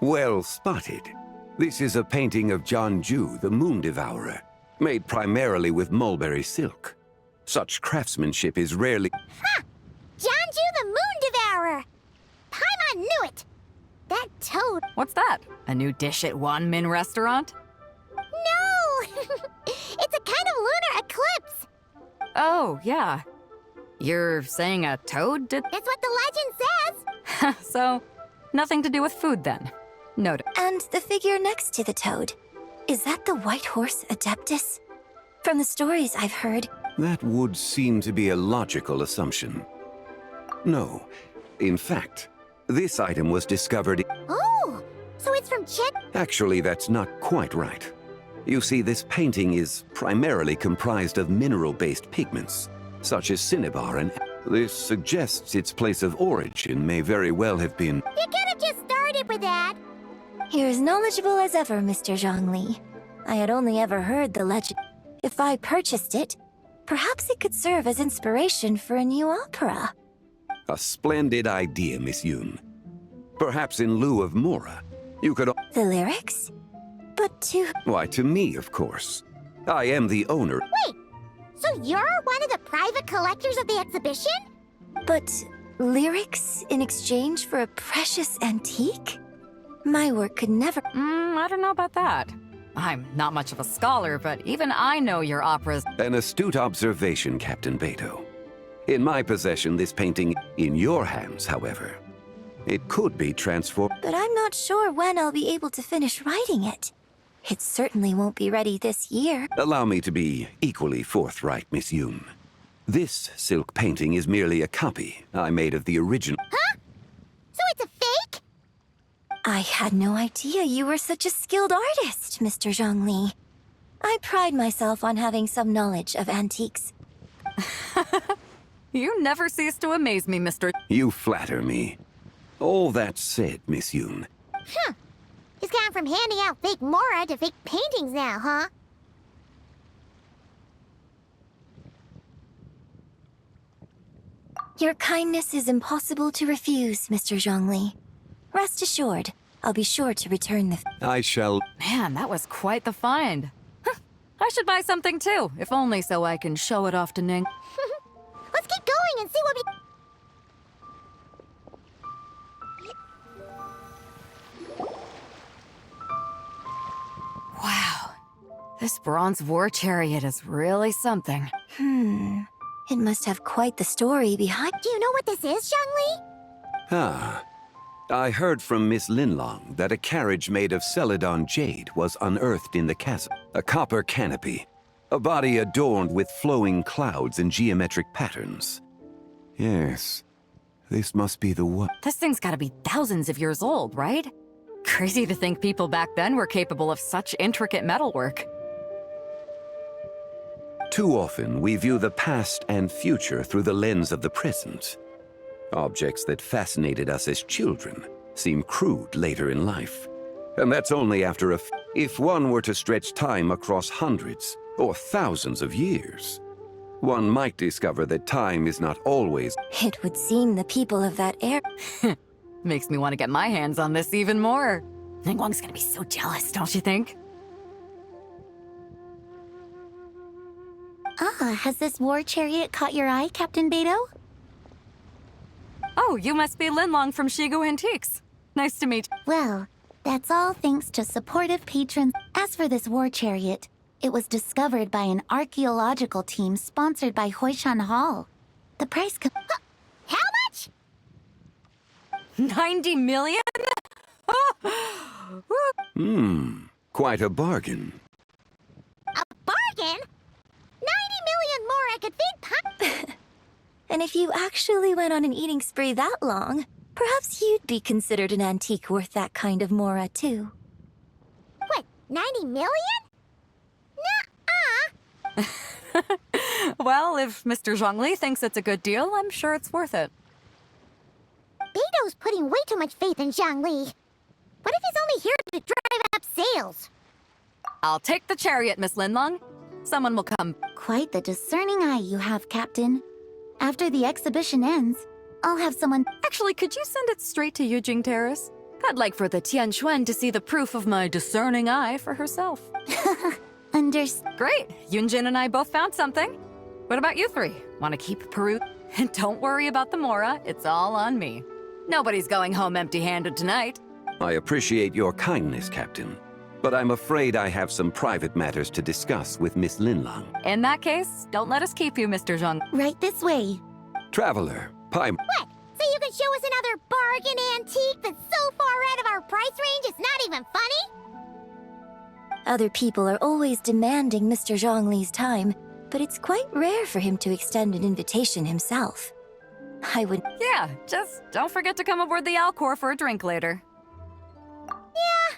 Speaker 14: Well spotted. This is a painting of Janju, the Moon Devourer, made primarily with mulberry silk. Such craftsmanship is rarely...
Speaker 2: Ha! Janju the Moon Devourer! Paimon knew it! That toad...
Speaker 15: What's that? A new dish at Wanmin restaurant?
Speaker 2: No! It's a kind of lunar eclipse!
Speaker 15: Oh, yeah. You're saying a toad did...
Speaker 2: That's what the legend says!
Speaker 15: So, nothing to do with food then. Noted.
Speaker 12: And the figure next to the toad. Is that the white horse Adeptus? From the stories I've heard...
Speaker 14: That would seem to be a logical assumption. No. In fact, this item was discovered...
Speaker 2: Oh! So it's from Chet...
Speaker 14: Actually, that's not quite right. You see, this painting is primarily comprised of mineral-based pigments, such as cinnabar, and this suggests its place of origin may very well have been...
Speaker 2: You could have just started with that!
Speaker 12: You're as knowledgeable as ever, Mr. Zhongli. I had only ever heard the legend. If I purchased it, perhaps it could serve as inspiration for a new opera.
Speaker 14: A splendid idea, Miss Yoon. Perhaps in lieu of Mora, you could...
Speaker 12: The lyrics? But to...
Speaker 14: Why, to me, of course. I am the owner.
Speaker 2: Wait! So you're one of the private collectors of the exhibition?
Speaker 12: But lyrics in exchange for a precious antique? My work could never...
Speaker 15: I don't know about that. I'm not much of a scholar, but even I know your operas...
Speaker 14: An astute observation, Captain Beto. In my possession, this painting... In your hands, however, it could be transformed...
Speaker 12: But I'm not sure when I'll be able to finish writing it. It certainly won't be ready this year.
Speaker 14: Allow me to be equally forthright, Miss Yoon. This silk painting is merely a copy I made of the original...
Speaker 2: Huh? So it's a fake?
Speaker 12: I had no idea you were such a skilled artist, Mr. Zhongli. I pride myself on having some knowledge of antiques.
Speaker 15: You never cease to amaze me, Mr.
Speaker 14: You flatter me. All that said, Miss Yoon...
Speaker 2: Huh. He's gone from handing out fake Mora to fake paintings now, huh?
Speaker 12: Your kindness is impossible to refuse, Mr. Zhongli. Rest assured, I'll be sure to return the...
Speaker 14: I shall...
Speaker 15: Man, that was quite the find. I should buy something too, if only so I can show it off to Ning.
Speaker 2: Let's keep going and see what we...
Speaker 15: Wow. This bronze war chariot is really something.
Speaker 12: It must have quite the story behind...
Speaker 2: Do you know what this is, Zhongli?
Speaker 14: Ah. I heard from Miss Linlong that a carriage made of Celadon jade was unearthed in the chasm. A copper canopy. A body adorned with flowing clouds and geometric patterns. Yes. This must be the one.
Speaker 15: This thing's gotta be thousands of years old, right? Crazy to think people back then were capable of such intricate metalwork.
Speaker 14: Too often, we view the past and future through the lens of the present. Objects that fascinated us as children seem crude later in life. And that's only after if one were to stretch time across hundreds or thousands of years, one might discover that time is not always...
Speaker 12: It would seem the people of that era...
Speaker 15: Makes me want to get my hands on this even more. Ningguang's gonna be so jealous, don't you think?
Speaker 2: Has this war chariot caught your eye, Captain Beto?
Speaker 15: Oh, you must be Linlong from Shigu Antiques. Nice to meet you.
Speaker 2: Well, that's all thanks to supportive patrons. As for this war chariot, it was discovered by an archaeological team sponsored by Hoishan Hall. The price How much?
Speaker 15: 90 million?
Speaker 14: Quite a bargain.
Speaker 2: A bargain? 90 million more I could feed
Speaker 12: And if you actually went on an eating spree that long, perhaps you'd be considered an antique worth that kind of mora, too.
Speaker 2: What, 90 million? Nuh-uh!
Speaker 15: Well, if Mr. Zhongli thinks it's a good deal, I'm sure it's worth it.
Speaker 2: Beto Ryo's putting way too much faith in Zhongli. What if he's only here to drive up sales?
Speaker 15: I'll take the chariot, Miss Linlong. Someone will come.
Speaker 16: Quite the discerning eye you have, Captain. After the exhibition ends, I'll have someone...
Speaker 15: Actually, could you send it straight to Yujing Terrace? I'd like for the Tianquan to see the proof of my discerning eye for herself. Great. Yunjin and I both found something. What about you three? Want to keep Peru? And don't worry about the Mora. It's all on me. Nobody's going home empty-handed tonight.
Speaker 14: I appreciate your kindness, Captain. But I'm afraid I have some private matters to discuss with Miss Linlong.
Speaker 15: In that case, don't let us keep you, Mr. Zhang.
Speaker 16: Right this way.
Speaker 14: Traveler, Paimon.
Speaker 2: What? So you can show us another bargain antique that's so far out of our price range it's not even funny?
Speaker 17: Other people are always demanding Mr. Zhongli's time, but it's quite rare for him to extend an invitation himself. I would...
Speaker 15: Yeah, just don't forget to come aboard the Alcor for a drink later.
Speaker 2: Yeah.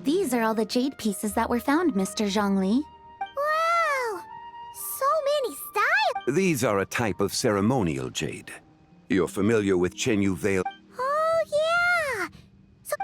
Speaker 16: These are all the jade pieces that were found, Mr. Zhongli.
Speaker 2: Wow! So many styles!
Speaker 14: These are a type of ceremonial jade. You're familiar with Chenyu Veil?
Speaker 2: Oh, yeah!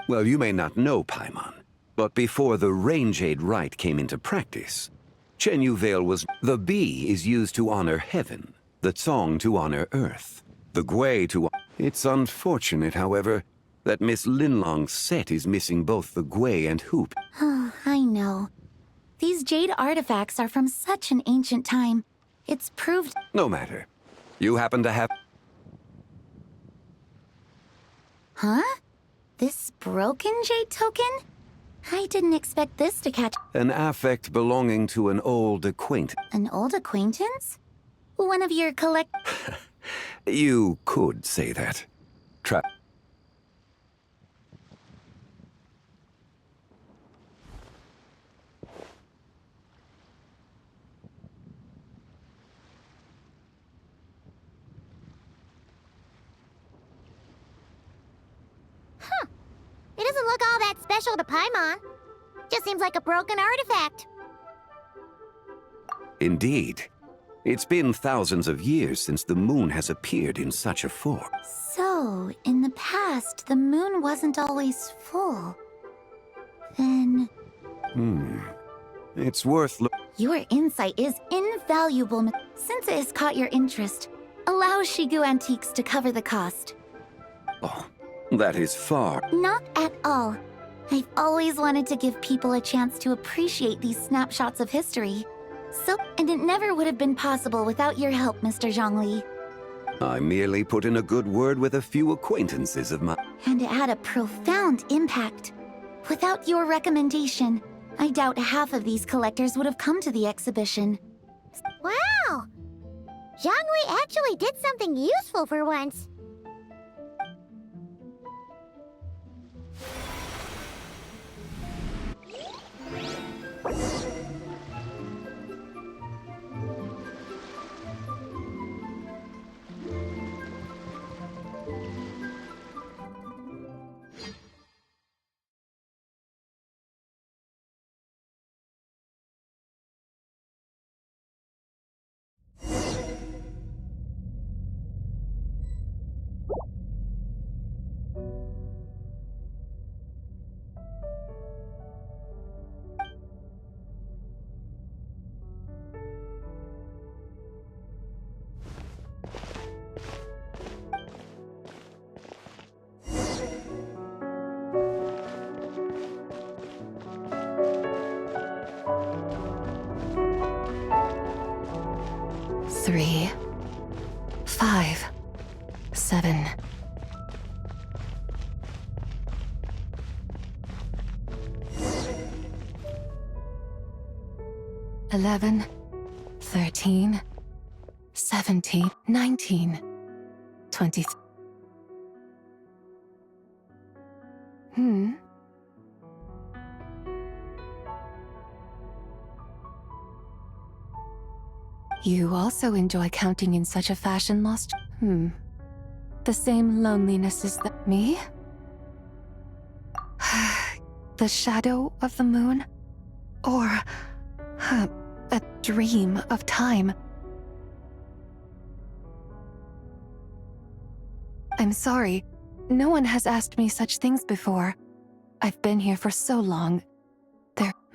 Speaker 14: Well, you may not know, Paimon, but before the rain jade rite came into practice, Chenyu Veil was... The Bi is used to honor heaven, the Tsong to honor earth, the Gui to... It's unfortunate, however, that Miss Linlong's set is missing both the Gui and hoop.
Speaker 16: Oh, I know. These jade artifacts are from such an ancient time. It's proved...
Speaker 14: No matter. You happen to have...
Speaker 16: Huh? This broken jade token? I didn't expect this to catch...
Speaker 14: An affect belonging to an old acquaintance.
Speaker 16: An old acquaintance? One of your collect...
Speaker 14: You could say that.
Speaker 2: It doesn't look all that special to Paimon. Just seems like a broken artifact.
Speaker 14: Indeed. It's been thousands of years since the moon has appeared in such a form.
Speaker 16: So, in the past, the moon wasn't always full. Then...
Speaker 14: It's worth
Speaker 16: Your insight is invaluable. Since it has caught your interest, allow Shigu Antiques to cover the cost.
Speaker 14: Oh, that is far.
Speaker 16: Not at all. I've always wanted to give people a chance to appreciate these snapshots of history. And it never would have been possible without your help, Mr. Zhongli.
Speaker 14: I merely put in a good word with a few acquaintances of mine.
Speaker 16: And it had a profound impact. Without your recommendation, I doubt half of these collectors would have come to the exhibition.
Speaker 2: Wow! Zhongli actually did something useful for once.
Speaker 4: Three, 5, 7. $11, 13, 17, 19, 20.
Speaker 18: You also enjoy counting in such a fashion, Lost? The same loneliness as me? The shadow of the moon? Or a dream of time? I'm sorry. No one has asked me such things before. I've been here for so long.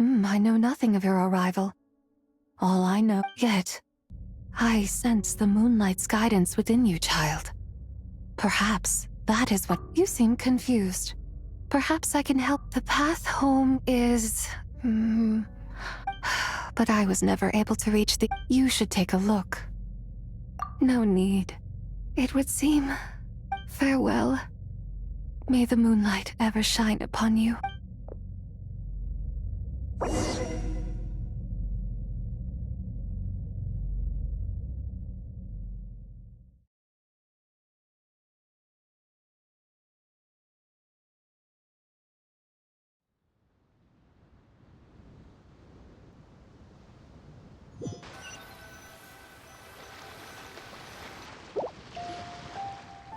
Speaker 18: I know nothing of your arrival. All I know, yet, I sense the moonlight's guidance within you, child. Perhaps that is what you seem confused. Perhaps I can help. The path home is... But I was never able to reach the... You should take a look. No need. It would seem... Farewell. May the moonlight ever shine upon you.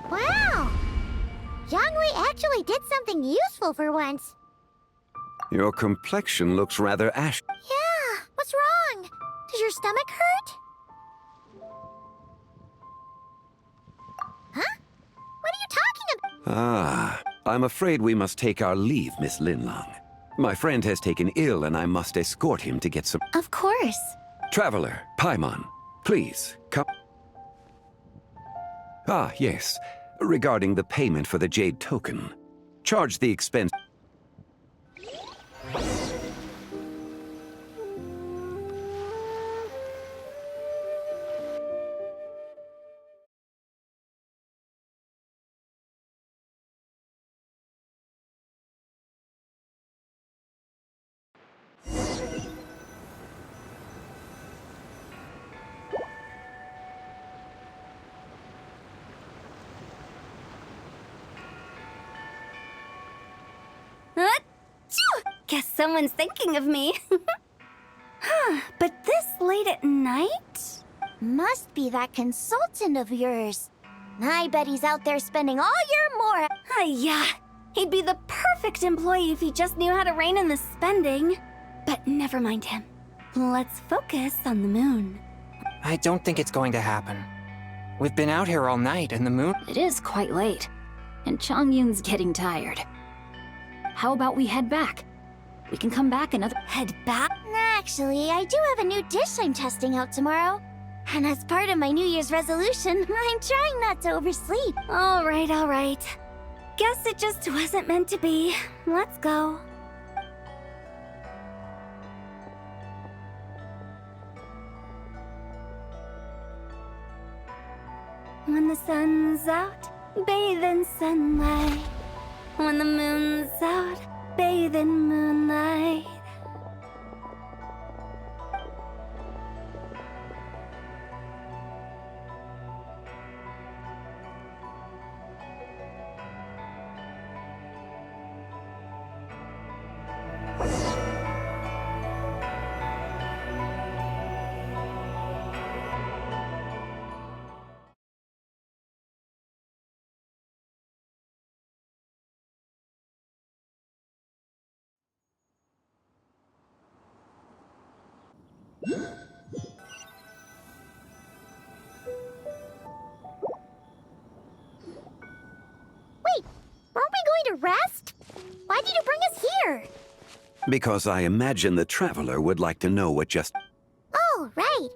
Speaker 2: Wow! Zhongli actually did something useful for once.
Speaker 14: Your complexion looks rather ashy.
Speaker 2: Yeah, what's wrong? Does your stomach hurt? Huh? What are you talking about?
Speaker 14: Ah, I'm afraid we must take our leave, Miss Linlong. My friend has taken ill and I must escort him to get some...
Speaker 16: Of course.
Speaker 14: Traveler, Paimon, please, come... Ah, yes. Regarding the payment for the Jade token. Charge the expense...
Speaker 12: Guess someone's thinking of me. But this late at night?
Speaker 2: Must be that consultant of yours. I bet he's out there spending all your more.
Speaker 12: Yeah, he'd be the perfect employee if he just knew how to rein in the spending. But never mind him. Let's focus on the moon.
Speaker 19: I don't think it's going to happen. We've been out here all night, and the moon...
Speaker 8: It is quite late, and Chongyun's getting tired. How about we head back? We can come back another...
Speaker 2: Head back? Actually, I do have a new dish I'm testing out tomorrow. And as part of my New Year's resolution, I'm trying not to oversleep.
Speaker 12: All right. Guess it just wasn't meant to be. Let's go. When the sun's out, bathe in sunlight. When the moon's out, bathe in moonlight.
Speaker 2: Wait, aren't we going to rest? Why did you bring us here?
Speaker 14: Because I imagine the Traveler would like to know what just...
Speaker 2: Oh, right.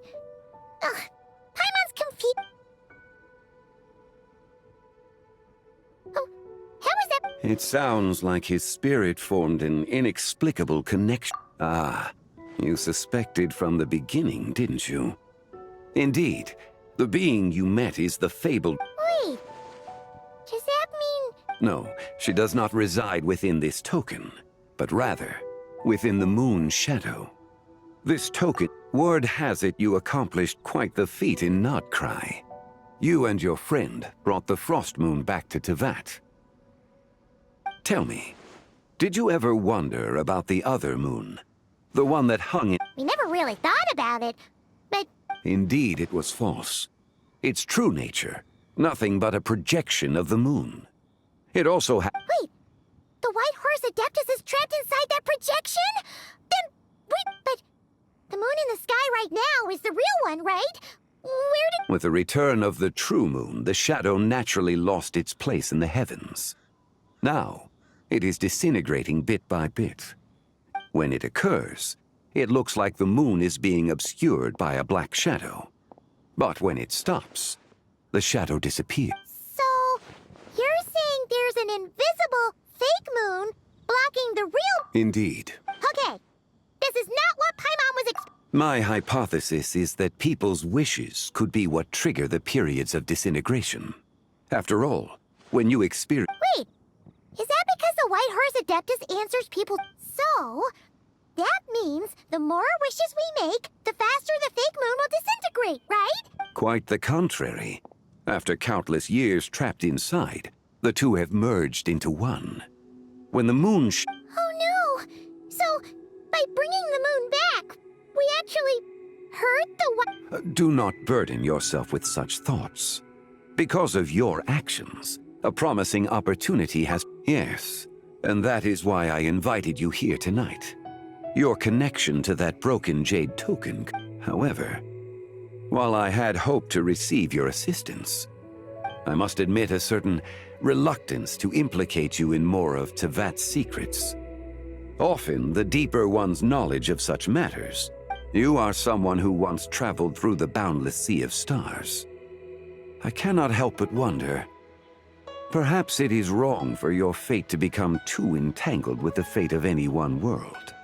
Speaker 2: Paimon's confused. Oh, how is that?
Speaker 14: It sounds like his spirit formed an inexplicable connection. Ah, you suspected from the beginning, didn't you? Indeed, the being you met is the fabled...
Speaker 2: Wait, does that mean...
Speaker 14: No, she does not reside within this token, but rather within the moon's shadow. This token, word has it you accomplished quite the feat in Notcry. You and your friend brought the Frost Moon back to Tevat. Tell me, did you ever wonder about the other moon? The one that hung in...
Speaker 2: We never really thought about it, but
Speaker 14: Indeed, it was false. Its true nature, nothing but a projection of the moon. It also
Speaker 2: Wait, the White Horse Adeptus is trapped inside that projection? Then, wait, but the moon in the sky right now is the real one, right? Where did...
Speaker 14: With the return of the true moon, the shadow naturally lost its place in the heavens. Now, it is disintegrating bit by bit. When it occurs, it looks like the moon is being obscured by a black shadow. But when it stops, the shadow disappears.
Speaker 2: So, you're saying there's an invisible fake moon blocking the real...
Speaker 14: Indeed.
Speaker 2: Okay, this is not what Paimon was
Speaker 14: My hypothesis is that people's wishes could be what trigger the periods of disintegration. After all, when you experience...
Speaker 2: Wait, is that because the White Horse Adeptus answers people... So, that means the more wishes we make, the faster the fake moon will disintegrate, right?
Speaker 14: Quite the contrary. After countless years trapped inside, the two have merged into one. When the moon
Speaker 2: Oh no! So, by bringing the moon back, we actually hurt the
Speaker 14: Do not burden yourself with such thoughts. Because of your actions, a promising opportunity has... Yes, and that is why I invited you here tonight. Your connection to that broken jade token, however. While I had hoped to receive your assistance, I must admit a certain reluctance to implicate you in more of Tevat's secrets. Often, the deeper one's knowledge of such matters, you are someone who once traveled through the boundless sea of stars. I cannot help but wonder, perhaps it is wrong for your fate to become too entangled with the fate of any one world.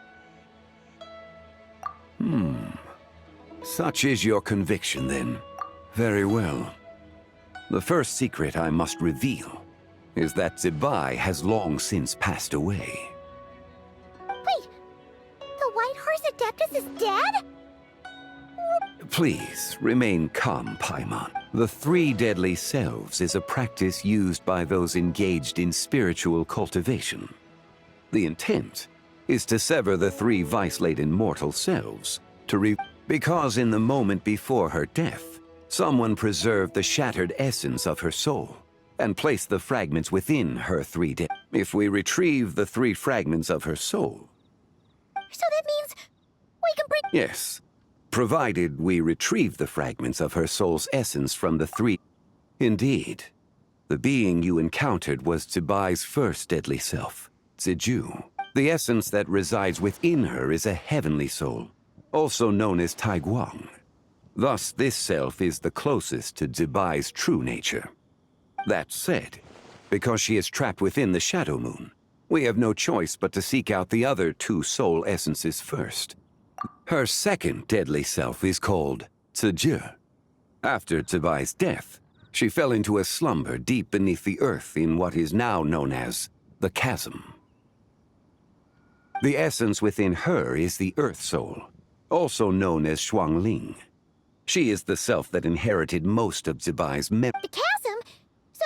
Speaker 14: Such is your conviction, then. Very well. The first secret I must reveal is that Zibai has long since passed away.
Speaker 2: Wait, the White Horse Adeptus is dead?
Speaker 14: Please, remain calm, Paimon. The three deadly selves is a practice used by those engaged in spiritual cultivation. The intent is to sever the three vice-laden mortal selves because in the moment before her death, someone preserved the shattered essence of her soul and placed the fragments within her three If we retrieve the three fragments of her soul...
Speaker 2: So that means we can bring...
Speaker 14: Yes, provided we retrieve the fragments of her soul's essence from the three... Indeed, the being you encountered was Zibai's first deadly self, Ziju. The essence that resides within her is a heavenly soul, also known as Taiguang. Thus, this self is the closest to Zibai's true nature. That said, because she is trapped within the Shadow Moon, we have no choice but to seek out the other two soul essences first. Her second deadly self is called Ziju. After Zibai's death, she fell into a slumber deep beneath the earth in what is now known as the Chasm. The essence within her is the Earth Soul, also known as Shuangling. She is the self that inherited most of Zibai's
Speaker 2: The chasm? So,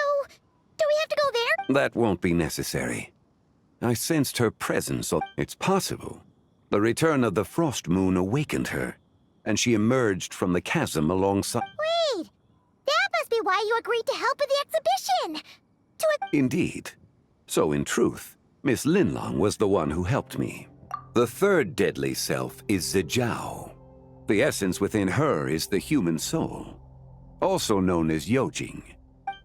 Speaker 2: do we have to go there?
Speaker 14: That won't be necessary. I sensed her presence, so it's possible. The return of the Frost Moon awakened her, and she emerged from the chasm alongside...
Speaker 2: Wait! That must be why you agreed to help with the exhibition!
Speaker 14: Indeed. So in truth, Miss Linlong was the one who helped me. The third deadly self is Zijiao. The essence within her is the human soul, also known as Yojing.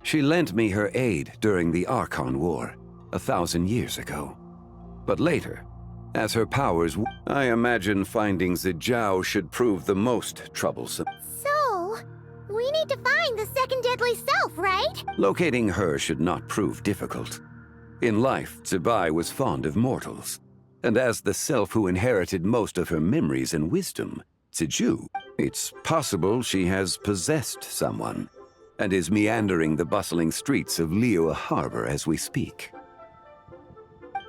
Speaker 14: She lent me her aid during the Archon War 1,000 years ago. But later, as her powers... I imagine finding Zijiao should prove the most troublesome.
Speaker 2: So, we need to find the second deadly self, right?
Speaker 14: Locating her should not prove difficult. In life, Zibai was fond of mortals, and as the self who inherited most of her memories and wisdom, Ziju, it's possible she has possessed someone, and is meandering the bustling streets of Liyue Harbor as we speak.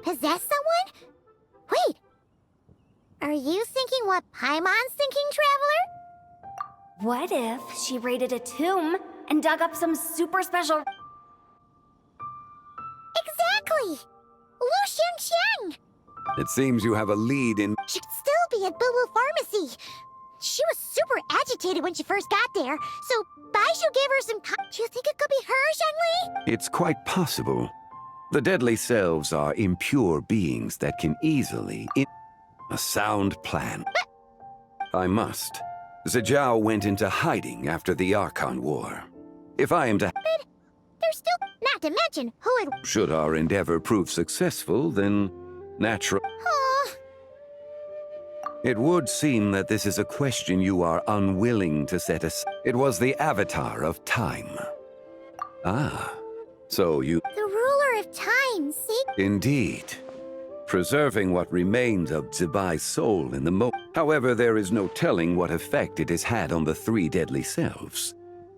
Speaker 2: Possess someone? Wait! Are you thinking what Paimon's thinking, Traveler?
Speaker 12: What if she raided a tomb and dug up some super special...
Speaker 2: Exactly! Lu Xiangxiang!
Speaker 14: It seems you have a lead in...
Speaker 2: Should still be at Boo Boo Pharmacy. She was super agitated when she first got there, so Baizhu gave her some Do you think it could be her, Zhongli?
Speaker 14: It's quite possible. The deadly selves are impure beings that can easily... A sound plan. I must. Zijiao went into hiding after the Archon War. If I am to...
Speaker 2: There's still... Not to mention who it...
Speaker 14: Should our endeavor prove successful, then natural... It would seem that this is a question you are unwilling to set aside. It was the Avatar of Time. Ah, so you...
Speaker 2: The ruler of time, see?
Speaker 14: Indeed. Preserving what remains of Zibai's soul in the moment. However, there is no telling what effect it has had on the three deadly selves.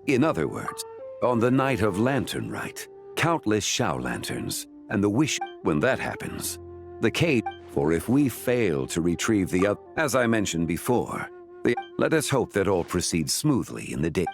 Speaker 14: In other words, on the night of Lantern Rite, countless Shao Lanterns, and the wish... When that happens, the cave... For if we fail to retrieve the other... As I mentioned before, let us hope that all proceeds smoothly in the day.